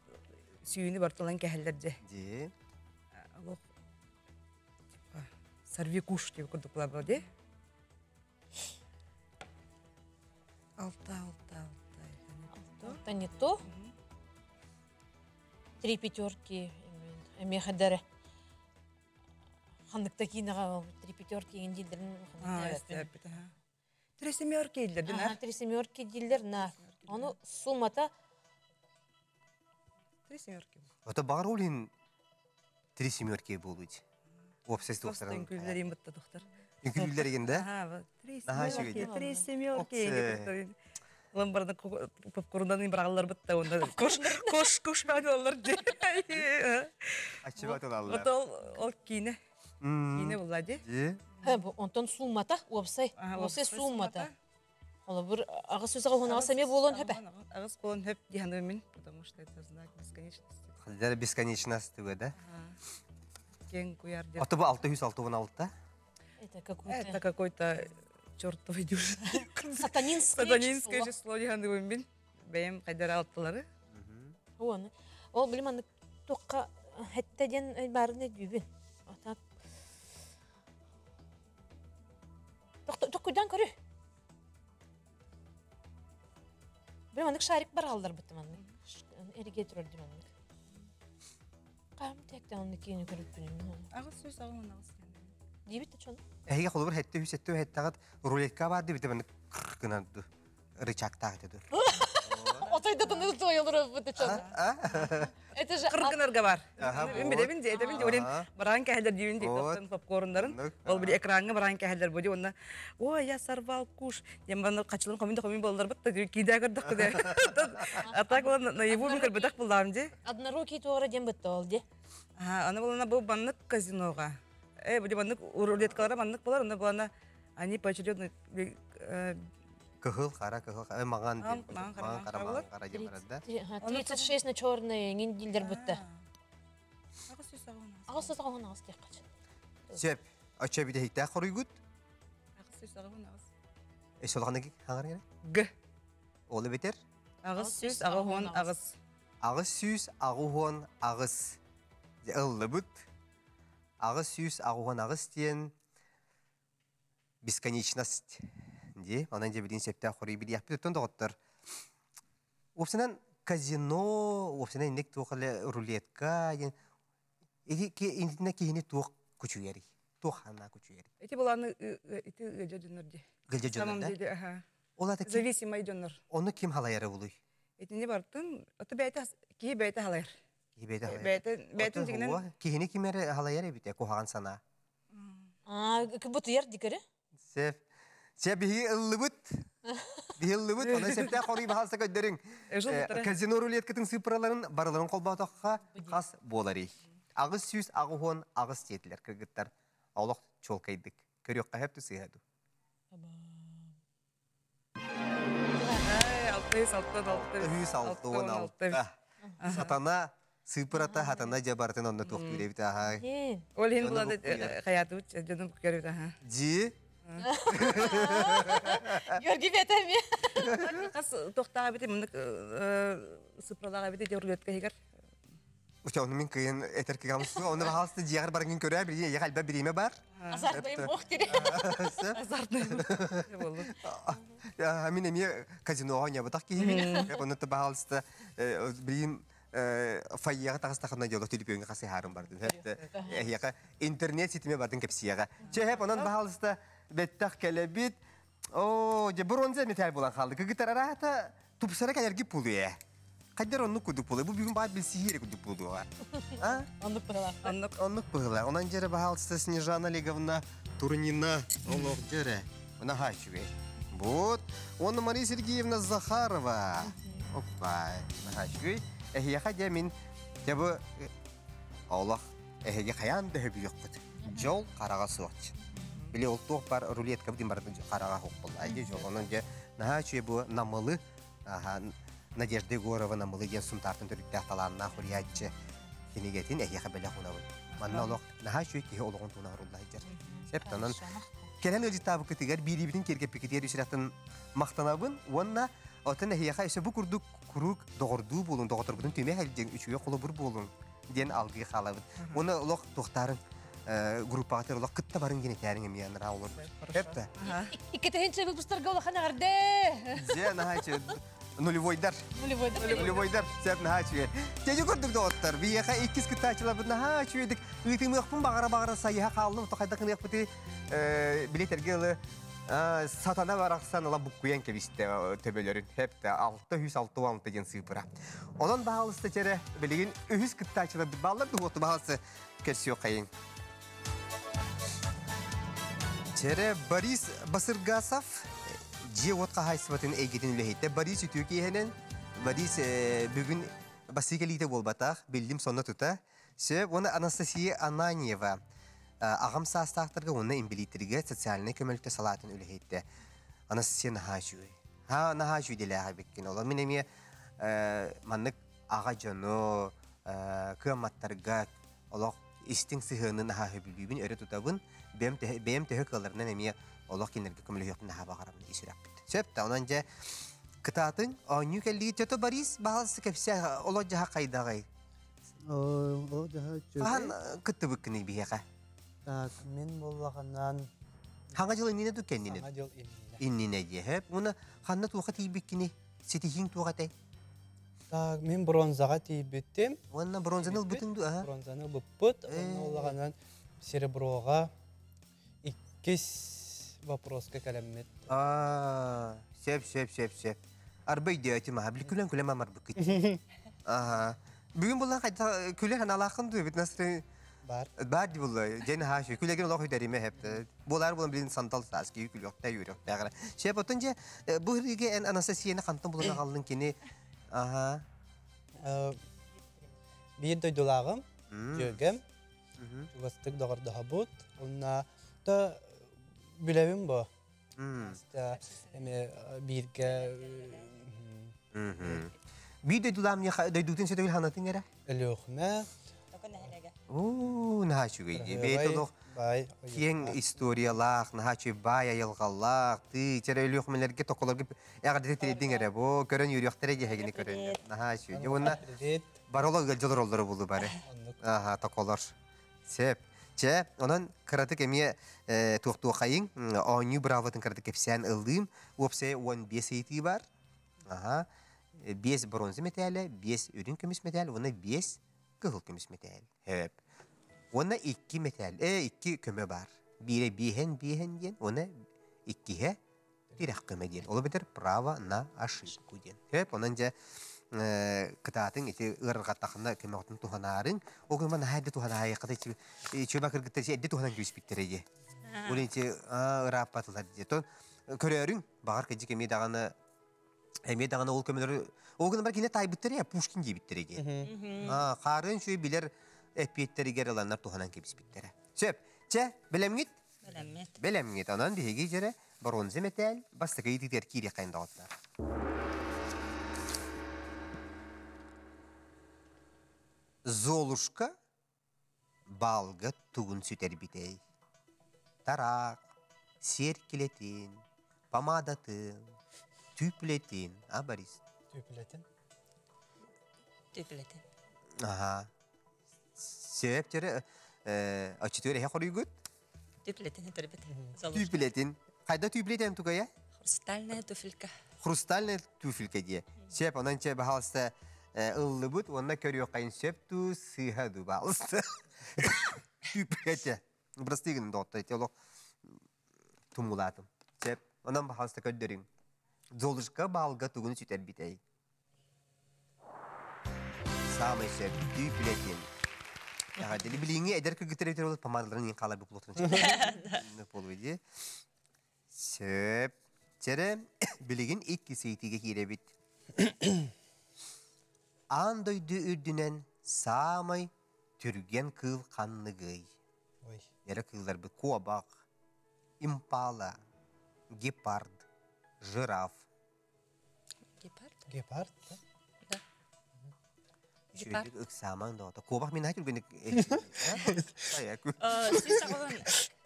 сүйіні бартолан кәхелдерде. Де. Алоқ, сорви куш деп күрдік бұла бәде. 6. Это не то. 3 пятерки. Эме хадары. Хандыкта кинаға 3 пятерки ендилдерін. 3 семерки елдерден, а? 3 семерки дилдер, на. Оны суммата 3 семерки. Ota bağır olin 3 семерки buluydu. Obsesif Просто doktorun. үңкілдерін бұтты доқтар. Үnkülüler egende. Ага, 3 Ага, семерки, шөгеді. 3 семерки. Оксе. Олан барды попкорндан бирағалар бұтты, онда кош бәді олар де. Açı bat olallar. Вот ол кейіне болады. Де. Онтон суммата, опсай. Ага, Опсай опсай суммата. Ола бір ағы сөзіға ғона сәме болуын хөпі. Ағыз болын хөп дегенмен, потому что это знак бесконечности. Хадары бесконечность туга, да? Кен куяр деп. Ota bu 616. Это какой-то чертовый дюж. Сатанинское число дегенмен. Бәйім қайдар алтылары. Оны. Ол білім аны тоққа хәттәден барын әдүйбін. Атап. Тоқ көйдан көрі. Білім аны шарик бар қалдар бұттым аны. Әреге тұрырдым аны. Қам тәкті аны кейіні көріп білім. Ағыз сөз ағымын ағыз кенді. Дейбітті чоны? Әйге қолы бір хәтті хүсетті хәттағат рулетка барды біті бәні қынады. Рычактағы деді. Отойда таны тойылыр бұтты чоны. Это же... Қырғынырға бар. Ага, Мен де олен баран кәхелер дейін дейді тоқтан попкорындарын. Ол бір экранға баран кәхелер бөде, онна ой, я сорвал куш. Дем баны қачылын қомин болдар бұтты, кейді әгірдік күде. Атак ол наеву мен кірбідік бұлдам де. Однорукий тоғыра дем бұтты ол де. Аны болана бұл баннық казиноға. Бұде баннық рулеткалара баннық болар, оны болана они поочередно Кығыл, қара, маған Маған қара, қара дем барады. 36 на черный еңенділдер бұтты. Ағыз сөз ағымын ағыз. Ағыз сөз ағын ағыз тек қачын. Сөп, açı bir de hitta qoruygut. Ағыз сөз ағымын ағыз. Solğanı hangar gene? Г. Olı beter. Ағыз сөз ағымын ағыз. Ağız süz, ağuhon, ağız. Illı bud. Ağız süz, ağuhon, ağız diyen бесконечность. Де, онан же билин септе хорий били япты тон доғыттыр. Опсынан казино, опсынан инек туқылы рулетка, интіне кейіне туқ күчугері. Туқ хана күчугері. Эти баланы эти гәҗәдәннәрдә. Гелже Самом жонда. деле, ага. Ола та ким? Зависимый донор. Оны ким халайары булуй? Эти не бартын, аты бәйте ки бәйте халайыр. Кибейді халайары. Бәйтен дигәннән Кейіне кимері халайары бите, кухаған сана. Бұты ер дикері? Сеп. Сеп бихи ыллыбыт. Бихи ыллыбыт. Оны септе хорий бахалса көддерің. Казино рулеткетін сыпыраларын барыларын қолбаутаққа қас боларый. Ағыз сүйіз, ағухон, ағыз тетілер кіргіттар. Аулық чолкайдық. Көріққа хәпті сыйаду. Сатана сыпырата хатана жабартын онны тоқты үребіт аға. Ол хин булады хаятı жөнүм көрүп аха. Жи? Йорги бетеме. Кас тоқтаға бите мындык сыпыралага бите жөрүлөткө хигер. Уça onu min kıyın eterki gamsı. Onu bahasta ciğer barın köre bir ya kalba birime bar. Azartmayın boğdiri. Азартный болду. Ya min emiye kazino oynuyor batak ki. Onu da bahasta birim fayyaga tağız takımdan yolu tülüp yönü kası harım vardı. Ya internet sitime bardın kepsiyaga. Hep onun bahasta bettak kelebit. O je bronze metal bulan kaldı. Gitar arahta tupsara kadar gibi buluyor. Kader onluk kuduk buluyor. Bu bugün bazı bir sihir kuduk buluyor. Onluk buralar. Onluk buluyor. Ondan jere bahasta Снежана Олеговна Турнина. Олог jere. Ona haçıve. Вот. Он Мария Сергеевна Захарова. Оппай, нахашгүй. Эхияха де мин жабы Аллах эхеге хаян да хөбүйөккөт. Жол карага суач. Биле ултук бар рулетка бдин бар карага хокпул. Айде жол онун же нахачы бу намылы Надежда Егорова намылы ген сунтартын төрүктө аталанына хуриятчы. Кинегетин эхияха беле хунабы. Манна Аллах нахачы ки олгон туна руллай жер. Септанан келен ыжытабы кытыгар бирибитин кергеп пикетер үсүратын мактанабын. Онна отын эхияха эсе бу курдук курук догорду болун доготорбудун төме халжен үчүгө колу бир болун. Ден алгы халабыт. Оны Аллах тохтарын группага Аллах кытта барын гене тәрин эмияныр аулur. Хепте. Икетен чебил бустарга улахан агарде. Зе нахачы нулевойдар. Нулевойдар. Сеп нахачы. Теже көрдүк доктор. Бияха 2 кытачылар бу нахачы дик. Үйтим ыхпын багара сайя калды. Токайдакын ыхпыты билетерге сатана бараксан ала букуян кебисте төбөлөрүн хепте 606 деген сыйпыра. Онон баалысты тере билигин 3 кытачылар балдар дуоту баалысы керсио кайын. Тере Борис Басыргасов же отқа хайсыбатын эйгедин үлехетте. Борис үтүкейхенен Борис бүгүн басыкелите болбатах билдим сонна тута. Сөп оны Анастасия Ананьева ағам састақтырға оны имбилитерге социальный көмөлікті салатын үлехетте. Анастасия нахажуй. Нахажуй деле аға беккен. Ола мен еме маннык аға жону көматтарға олақ истин сыхыны наха хөбүлбүбүн өрө тутабын бем төһө кыларынан эме олох кинерге көмөлөк наха багарамын исүрәп бит. Сөптә онан же кытатын аню келди төтө Борис баалсы кепсе оло жаха кайдагай. О жаха чөй. Хан кытты быкны бияка. Так, мен боллаганнан Ханга жыл инне дүкеннине. аңа жыл Иннине жеп, уны ханна туга тийбиккини сетихин тугате. Так, мен бронзага тийбиттим. Онна бронзаныл бүтүндү, а? Бронзаны буппут, боллаганнан сереброга 2 вопроска калеммет. Сеп. Арбай диятим абли күлен күлем амар быкыт. Ага. Бүгүн булла кайда күлен алакын ду бит насры Бар. Бар ди булла. Жена хаши күлеген лох үдәриме хепте. Булар булан билин сантал саски күлөктә юрөк. Тагыра. Шеп отынча бу хиге Анастасияны кантын булана калдың кини. Ага. Bir doyduлагым, жөгем. Жугастык дагырда хабут. Онна та билебим бу. Та эме бирге Bir doydulам ya doydutun se doyul hanatın era. элөхмә. Нахачу гейди. Бейтолох Бай. кең историялах, нахачу бая ялгаллах, ты терелөх мелерге токолорге ягады теледин эре. Бу көрөн юрөктөрө жегени көрөн. Нахачу. Жона баролог гөлжөлөр олдору булду бары. Аха, токолор. Сеп. Че, онан кыраты кемие тукту кайын, аню браватын кыраты кепсен ылдым. Опсе 15 эти бар. Аха. 5 бронза металле, 5 үрүн көмүс металл, оны 5 кыл көмүс металл. Хеп. Ona 2 metal, 2 köme var. Bire bihen diyen, ona 2'ye direkt köme diyen. Olabilir prava na ошибку diyen. Hep onunca kıtatın iti ırgattakında köme otun tuhanarın. O köme nahayda tuhanaya kadar çöba kırgıtı eddi tuhanan göğüs bittirece. Onun için ırapatılır diye. Körüyorun, bağır kıcı kömeyi dağını Eme dağına ol kömeleri, o gün var yine tay bittir ya, Pushkin gibi bittirece. Karın şöyle bilir Epiyetleri geri alanlar tuhanan kebis bittere. Söp, bilem git? Bilem git. Anan bir hegi jere bronze metal, basta kaydı terkiri kayın dağıtlar. Zoluşka, balga tuğun süter bitey. Tarak, serkiletin, pamadatın, tüpletin. Ha Boris? Tüpletin. Aha. Sebep tere açıtıyor ya koruyu gut. Tüpletin tüpletin. Tüpletin. Kayda tüpletin tukaya? Хрустальная туфелька. Хрустальная туфелька diye. Sebep ondan çe bahalsa ıllı but ondan körüyor kayın sebep tu sıhadu bahalsa. Tüplete. Brastigin dotta etiyolog tumulatım. Sebep ondan bahalsa ködderin. Zoluşka balga tuğunu süter bitey. Sağma sebep tüpletin. Ya deli bilingi eder ki getirebilir olur pamadaların en kala bir plotun. Ne polvedi? Söp. Çere biligin ilk kiseytiğe girebit. Андойду үрдүнен самай түрген кыл канныгый. Ой. Яра кыллар бу кобак, импала, гепард, жираф. Гепард, да? Шөйдік ыксаман да. Кобак мен айтыр гөнік.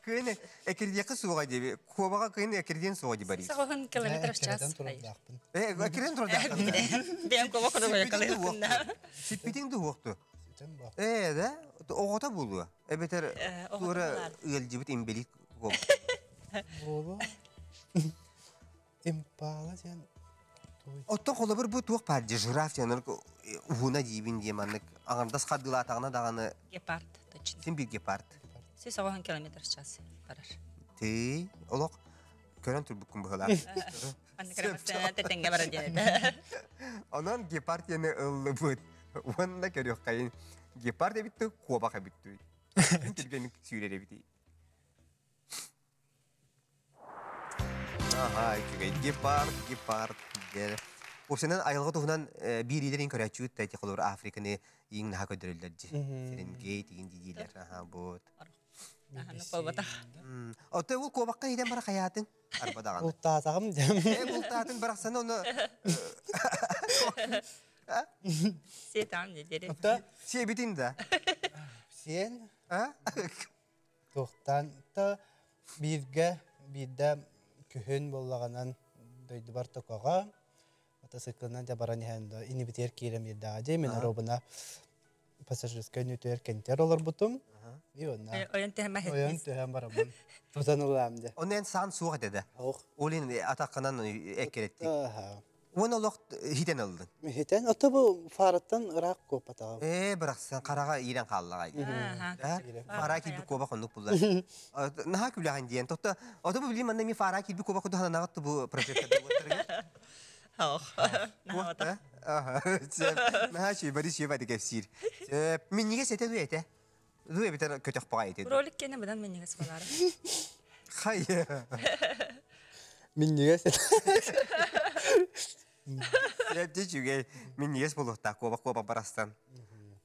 Кыны экердеқі суға дебе. Кобаға кыны экерден суға дебе бари. Сағын километр в час. Турдақпын. Экерден тұрдақпын. Бем кова куда коя калыйын. Сиппетің ду оқты. Сетен ба. Да? Оғыта болуы. Бетер тура ылжыбыт имбелит кобак. Болу. Импала сен. Оттон қолы бір бұл туық парде жираф сенер уына дейбін деманлық. Аңырдас қаддыла атағына дағаны Гепард, точно. сен бір гепард. Сіз сағын километр в час барар. Ты, олық, көрін тұр бүккін бұғыла. Анны кіремастан тәтенге бара деді. Онан гепард ені ұлы бұд. Онында көріқ қайын. Гепард әбітті, қобақ әбітті. Келгенің сүйрер әбітті. Аха, гепард. Осынан айылғы тұғынан бір елерін көрәтші өтті әйті қолыр Африканы ең наға көдірілдер же. Серенгей деген дедейлер. Аха, бұд. Оты ол қобаққа еден бара қаятын? Арбадағаны. Бұлтатағым дем. Бұлтатын барақсаны оны... Сетам дедері. Ота Себетін да. сен тоқтан та бірде күхін болағанан дөйді бар тоқаға. Мотоциклынан да баран ехенді инибитер кейлем едді. Мен аробына пассажирскай нөтер кентер олар бұтым. Ойын тәхім Ойын түйен барамын. Тұзан ұламды. Онен сан суға деді. Оқ. Олен атаққанан әкеретті. Аха. Оны олық хитен алдың. Хитен, оты бұл фараттан ұрақ көп атағым. Бірақ сен қараға ирен қалыға айды. Фара келбі көбі қондық бұлдар. Наға күліған дейін. Оты бұл білейм, мен фара келбі көбі қонды ғана нағытты бұл проектті отырға. Наға шүй бәрі шүй бәрі кәпсір. Мен неге сәті ду әті? Ду әбетер көтіқ бұға әті. Ролик кені бұдан мен негіз болары. Қай. Мен неге сәті? Әбді жүге мен негіз болуқта көбі барастан.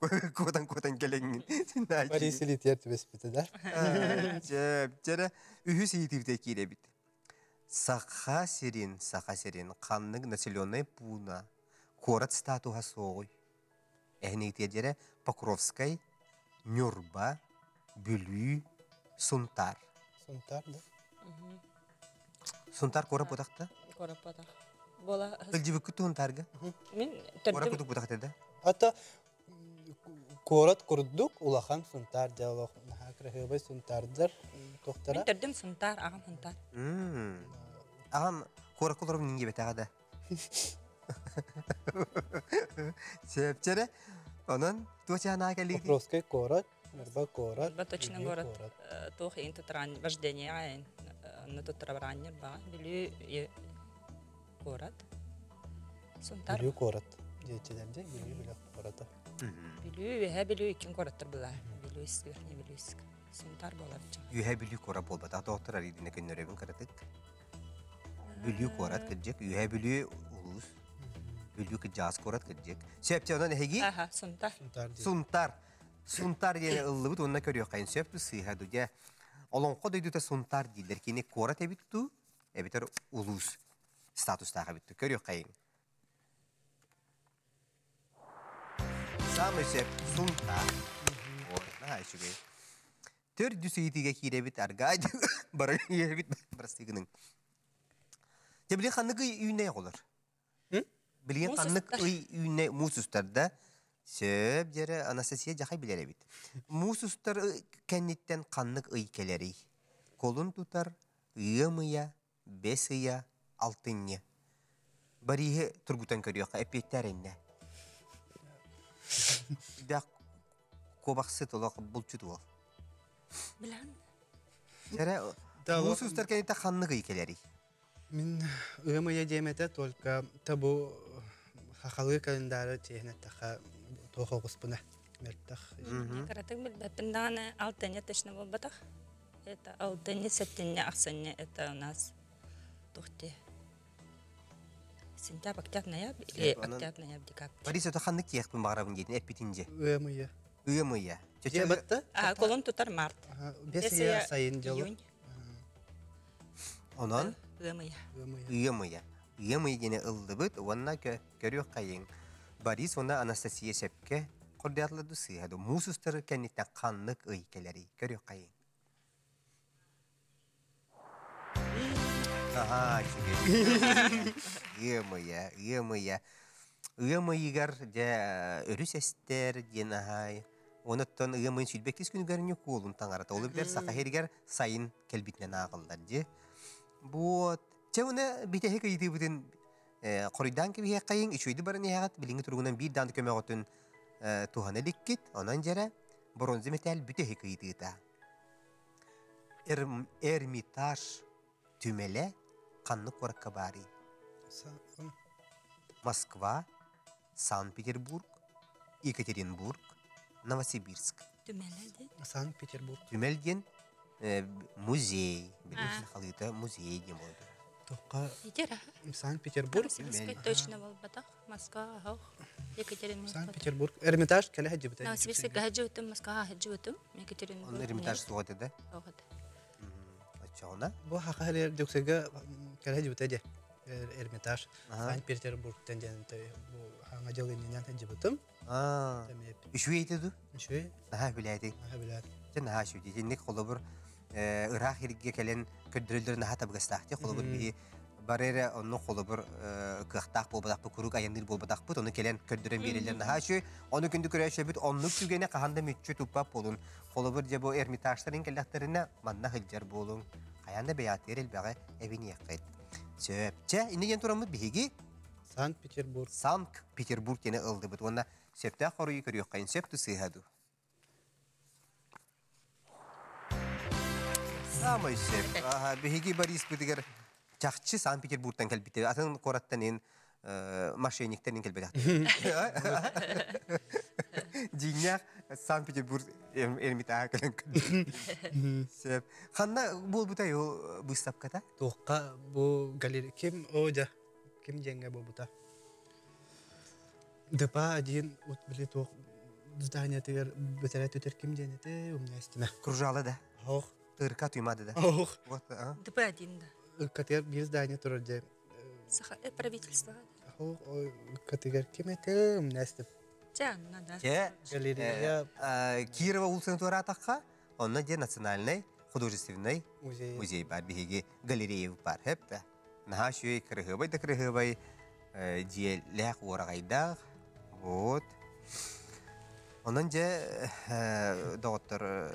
Көтан келеңін. Парисы литер түбес біті да? Жәрі үйі сейтівді кейле біт. Сақа серен, қанның населенной пуна. Корат статуға соғой. Әнейтер жәрі Покровскай, Нюрба, Бүлі, Сунтар. Сунтар, да? Сунтар қора бұтақты? Қора бұтақ. Бола... Үлжі бүккі тұғынтарға? Мен Қора түрдім... күтік бұтақты да? Ата корат құрдық, улахан Сунтар диалог. Хақыры Сунтардар тоқтара. Мен түрдім Сунтар, ағам Сунтар. Ағам қора құлырым ненге бет ағада? Сәптері, онын туачағына әкелейді? Покровскай корат, Нюрба корат. Ба точно город. Тух ин тут ран вождение, айн. На тут раннер ба. Билю город. Сунтар. Билю корат. Дейтелерде билю кората. Билю икин городтар була. Билю искер, не билю иск. Сунтар болар ча. Үйе білі қора болбата. Доктор аридіне көннөребін қаратық. Білі корат кірджек. Үйе білі ұлыс. Білі кірджаз корат кірджек. Сөпте онан әйгі? Аха, Сунтар. Сунтар. Сунтар дені ұлы бұд, онына көрі қайын сөпті сыйға дөге. Олонқо дөйді Сунтар дейдер. Кені корат әбітту, әбітер ұлыс статустағы әбітті. Көрі қайын. Самый сөп Сунтар. Орна айшығай. Төрді сөйтіге кейді әбіт арғайды. Бары әбіт барастығының. Білген қанығы үйіне қолыр. Білген қанық үйіне мұсыстарда сөп жері Анастасия жақай білер әбіт. Мұсыстар кәнеттен қанық үй келері. Қолын тұтар ұйымыя, бес ұя, алтынне. Барығы тұргутан көріяқа әпеттер әнне. Дәқ көбақсы толақ бұлчыды ол. Білән? Жәрі мұсыстар кәнеттен қанық үй келері. Мен ұйымыя деметі только табу хақалы календары тегінеттіға тоғы ғыспына мәрттіқ. Каратык білбәттіндағаны алтыне тышны бол батақ. Это алтыне, сәттіне, ақсыне, это у нас тухте. Сентябрь, октябрь, ноябрь, или октябрь, ноябрь, декабрь. Борис өте ханнык тиекпін бағарабын дейін, әппетінже. Уэмыя. Үйемыя. Же батта? Колон тутар март. Бес я сайын жылы. Июнь. Онан Уэмыя. үйемыя. Үйемыя дене ылды бұд, онна көріқ қайын. Борис оны Анастасия сәпке құрдиятлады сыйады. Мусустары кәнеттен қанлық өйкелері. Көріқ қайын. Аха, чүге. Үйемыя. Үйемыйгар де өріс әстер ден ахай. Оныттан үйемыйын сүлбектес күнігеріне қолын таңарата. Олы білер сақахергер сайын кәлбітінен ағылдар де. Вот. Че оны бітәхе көйді бұтын қорыйдан кебе қайын, үшөйді барын еғат, біліңі тұрғынан бір данды көмек отын туғаны ліккет, онан жәрі бронзы метал бітәхе көйді та. Эрмитаж түмелі қанны қораққа бары. Москва, Санкт-Петербург, Екатеринбург, Новосибирск. Санкт-Петербург. Түмелден музей. Білесіз қалыйта музей дем болды. Тоққа Итера. Санкт-Петербург. Новосибирск точно был батах. Москва, Екатеринбург. Санкт-Петербург. Эрмитаж кәлі хаджи бұтай. Новосибирск хаджи өтім, Москва хаджи өтім, Екатеринбург. Оны Эрмитаж соғады да? Соғады. Очауна? Бұл хақы әлер дөксеге кәлі хаджи бұтай де. Эрмитаж. Санкт-Петербургтен жәнінті. Бұл хаңа жылы ненен хаджи бұтым. Үші ейтеді? Үші. Наға біләді. Наға біләді. Жан наға шөйді. Жендік қолы бір Ирақ ерге кәлен көддірілдер наға табығыстақты. Қолы бір бейі барերը оны қолы бір қықтақ болбадақ бұл, күрік айындыр болбадақ бұл. Оны кәлен көддірін берелер наға шөй. Оны күнді көрі шөй бүт, онлық түгені қағанда мүтчі тұппап болын. Қолы бір жабу эрмитажтарын кәлдіқтеріне манна хылжар болын. Қаянда бәятер елбәғі әбін еққайд. Сөпчә, инеген тұрамыз бейгі? Санкт-Петербург. Санкт-Петербург дені ылды бұд. Онда сөпті қорыйы көрі қайын сөпті сыйхаду. Самый сөп. Бейгі Борис бұдығыр чақчы Санкт-Петербургтан кәлбетті. Атын қораттан ең мошенниктен ең кәлбетті. Жинняқ Санкт-Петербург Эрмитажа кәлін кәлбетті. Сөп. Қанда бол бұтай ол бұстапқата? Тоққа бұл галерей. Кем ода? Кем женге бұл бұта? Дыпа один от білі тоқ здания тегер бөтәрәт өтер кем женеті өмне әстіме. Кружалы да. Ох. Тырка туймады да. Ох. ДП один, да. Катер bir здание тұрыр де. Правительство. Ох, категер кем әті өмне әстіп. Да. Галерея. Кирова улсын туара атаққа, онна де национальный художественный музей бар. Бігеге галерея бар. Хепті. Наға шөй кірігібай да кірігібай диеләқ орағайдақ. Вот. Онан же доғыттыр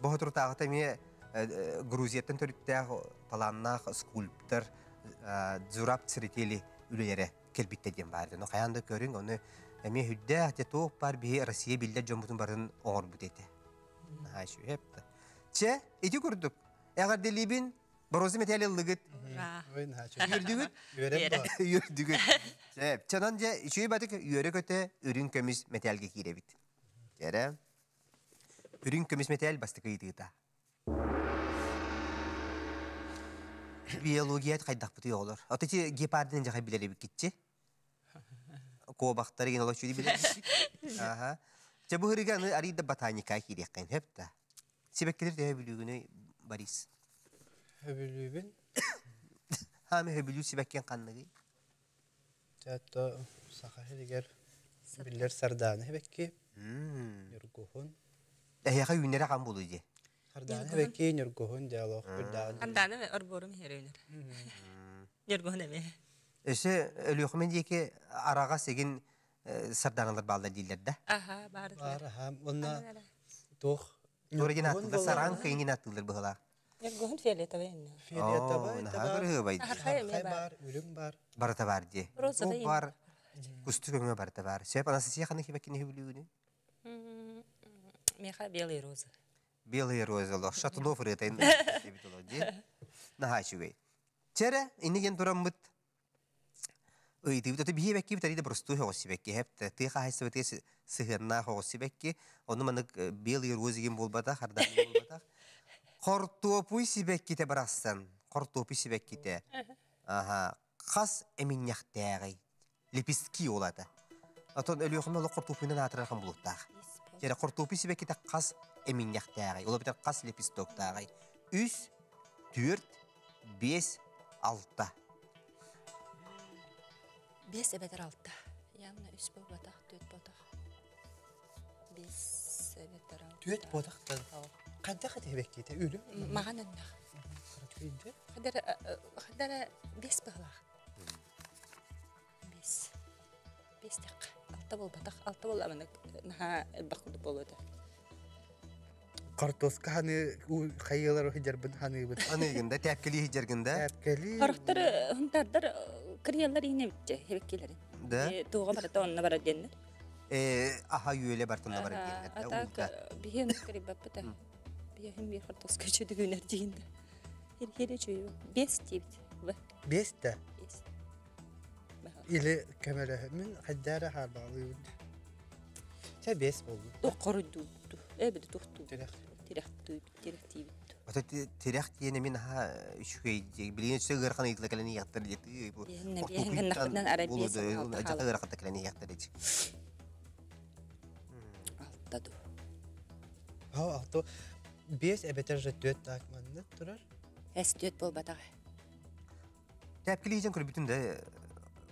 бұғытыр тағыта ме Грузияттан төріттәғ паланнақ скульптор зурап церетели үлелері келбеттеден барды. Но қаянда көрің, оны әме хүдді әте тоқ бар бейі Россия білдер жомбутын барын оңыр бұд еті. Ашу епті. Че, еті көрдік. Әғар делибін Борозы метәлі ұлығыт. Үрдігіт? Үрдігіт. Чанан же, үші бәдік үйері көті үрін көміз метәлге кейре біт. Жәрі, үрін көміз метәл басты көйдіғыта. Биологият қайдақ бұты олар. Отыты гепардының жағай білері бік кетчі. Қобақтары ген олар шөді білері бік. Жабы ғырыған арыйда ботаника кейрек қайын хепті. Себеккелер де өбілігіні Борис. Höbülübün. Hami höbülü sebekken qanlığı. Hatta sağa hediger biller sardanı hebekki. Yurguhun. Yaqa yünere qan boludu. Sardanı hebekki yurguhun diyalog birdan. Qandana ve arborum hereyner. Yurguhun eme. Ese ölüqmen diyeki arağa segin sardanalar balda dillerdə. Aha, barı. Var ha onna toq. Origin atıldı saran kıyın atılır bıhla. Yurguhun fiyaleta beyin. Fiyaleta var. Naha baydı. Hay var, ürün var. Barata var diye. Rosa da var. Kustu kömü barata var. Sebep anasıya qanı kibekini höbülüğünü. Meha белый роза. Белые розы лох. Шатунов рытайын. Наха шугай. Чере, инеген тураммыт. Öyti öte bir bekki bir tarihte prostu hoğusi bekki hep te kahaysa öte sihirna hoğusi bekki onu manık bel rozigin bolbada hardan bolbada kortopuy si bekki te barassan kortopuy si bekki te aha қас эминняқтағай лепестки олады. Атон өліғымда олы құртупынан атырархан бұлықтағы. Жері құртупи себе кете қас эминняқтағай. Олы бітер қас лепестоқтағай. 3, 4, 5, 6. 5 эбетер 6. Ямна 3 болбатақ, 4 болбатақ. 5 эбетер 6. 4 бодақтан. Қандай бек кете үлі? Маған өннақ. Қадара 5 бағылақ. 5. 5 дақ. 6 болбатақ. 6 боламын. Наға әлбақуды болуды. Картоска ханы қайылар хиджарбын ханы бит. Анығында, тәпкелі хиджаргында. Тәпкели. Қарықтар, хүнтардар, кіриялар ене бітті, хебеккелерін. Да. Туға барата онына бара денді. Аха үйеле бартында бар екенлер. Атақ, бейін кірі баппыта. Бейін бір картоска чөді гөнер дейінді. Хелі чөйі 5 дейбді. 5 да. 5. Или камера мен қаддара хал bağlıydı. Sen 5 oldu. Тоққыры дүйді. Әбіді тоқту. Direkt. Терек дейбді. Ата терек дегені мен үшкей білген түсі ғырқан етілі кәлені яқтыр деді. Бейін нақыдан арабиясы алты Жақы халы. ғырқатта кәлені яқтыр деді. Алтта ду. Ha altı 5 ebeter 4 takmandı durar. Әс дөт бол батаға. Тәпкелі хиджан көрі бүтін де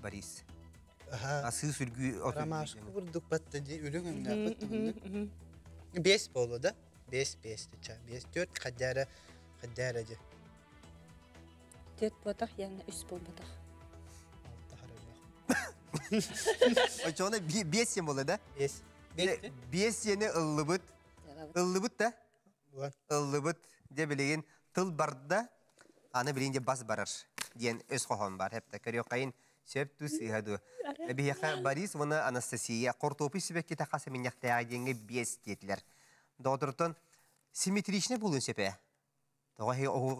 Борис. Aha. Асы сүргі Ramaşkı vurduk battı diye ölüm ömrü. 5 bolu da. 5 5 ça. 5 4 kaddara diye. Дөт батақ, яғына 3 бол батақ. Çoğuna 5 yen bolu da. 5. 5 yeni ıllıbıt. Ыллыбыт да? Ыллыбыт де білеген тыл барда, аны білейінде бас барар. Ден өз қоғын бар. Хепті көрі қайын сөп түс иғаду. Бейеқа Борис, оны Анастасия, қортопы сөбекке тақасы мен яқтаға денге 5 детілер. Доғдыртын, симметричне болуын сөпе. Доға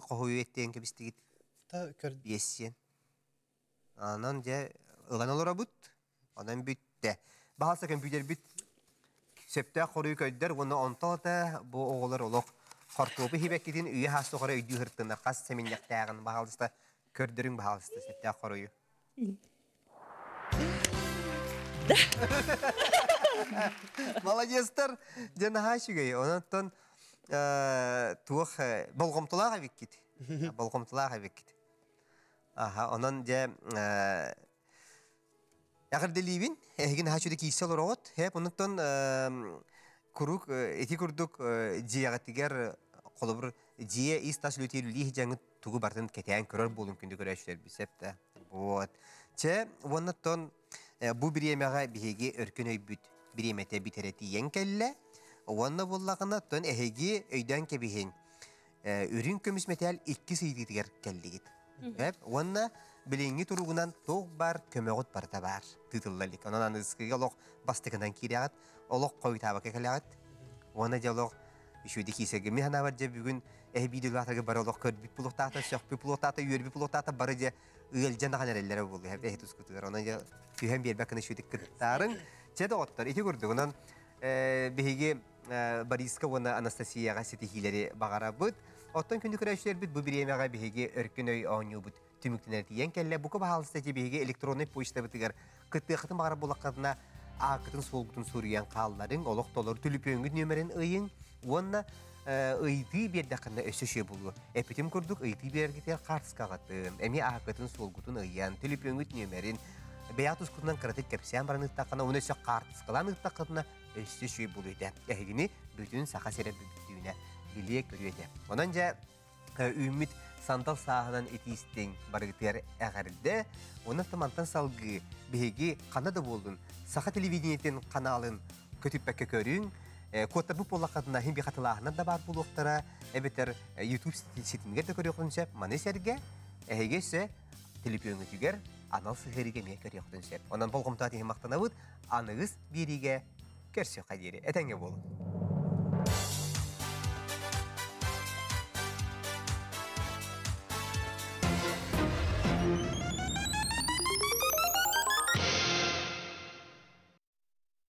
қоғой еттен кебістігіт. 5 yen. Анан де ылан олыра бұт. Анан бүтті. Бағалса компьютер бүт. Сөпті қоры көйдер, оны онталата бұл оғылар олық. Қортопы хебеккетін үйе хасты қоры үйді ғырттыңдар. Қас сәмен яқтағын бағалысты, көрдірің бағалысты сөпті қоры үйі. Молодестер, жаны хашығай. Онаттан туық болғымтылаға беккет. Болғымтылаға беккет. Онан же Яғырделейбін, әйген хачуды кейсел ұрағыт. Хеп, онықтан күрік, әті күрдік жияғаттығар қолыбыр жия истас löтерілі жаңы тұғы бартын кәтәйін көрір болын күнді көрәшілер бісепті. Че, онықтан бұл бір емеға бігеге өркін өйбіт, бір емете бітереті ең кәлі. Онна болағына тон әйге өйден кәбіген үрін көміс метал 2 сыйдығығар кәлігіт. Онна Bilingi turugunan toğ bar, kömeğot barda bar. Tıtıllalik. Ondan anızkıga loğ bastıkından kiriyağıt. Oloğ koy tabaka kalağıt. Ona ja loğüşüydü kisegi. Mihana var ja bugün ehbidil vatagı bar oloğ kör bir puluqtata, şoq bir puluqtata, yür bir puluqtata barı ja ığılcan dağan erellere bolu. Hep ehtus kutugar. Ona ja tühem bir bakınüşüydü kıttarın. Çeda ottar. İti gördü. Ondan bihigi Bariska ona Anastasiyaga setihileri bağara bud. Ottan kündü kırayışlar bud. Bu bir yemeğe bihigi örkünöy oğunyu bud. Tümüktüner diyen kelle bu kabahalısta bihigi elektronik poçta bitigar. Kıttığı kıtın bağara bulakadına ağıtın solgutun soruyan qalların oloq dolor tülüp öngüt nömerin ıyın. Onna ıydı bir dakında ösüşe bulu. Epitim kurduk ıydı bir gitar kartıska gatım. Emi ağıtın solgutun ıyın tülüp öngüt nömerin. Beyatus kutunan kıratık kepsiyan baran ıttakına onu ösü kartıskalan ıttakına ösüşe buluydu. Ehilini bütün sağa sere büyüdüğüne biliyek görüyordu. Onanca ümit sandal sahından etisten barıgıtır ağırdı. Onun tamantan salgı bihegi Kanada buldun. Saha televizyonun kanalın kötüpeke körün. Kota bu polakadına hem bir katılağına da var buluqtara. Ebeter YouTube sitiminger de görüyorsunuz. Maneserge ehegese televizyonu tüger anal sıhırige meye görüyorsunuz. Ondan bolgum tati hem aktanavut anığız birige körsü kadiri. Etenge bolun.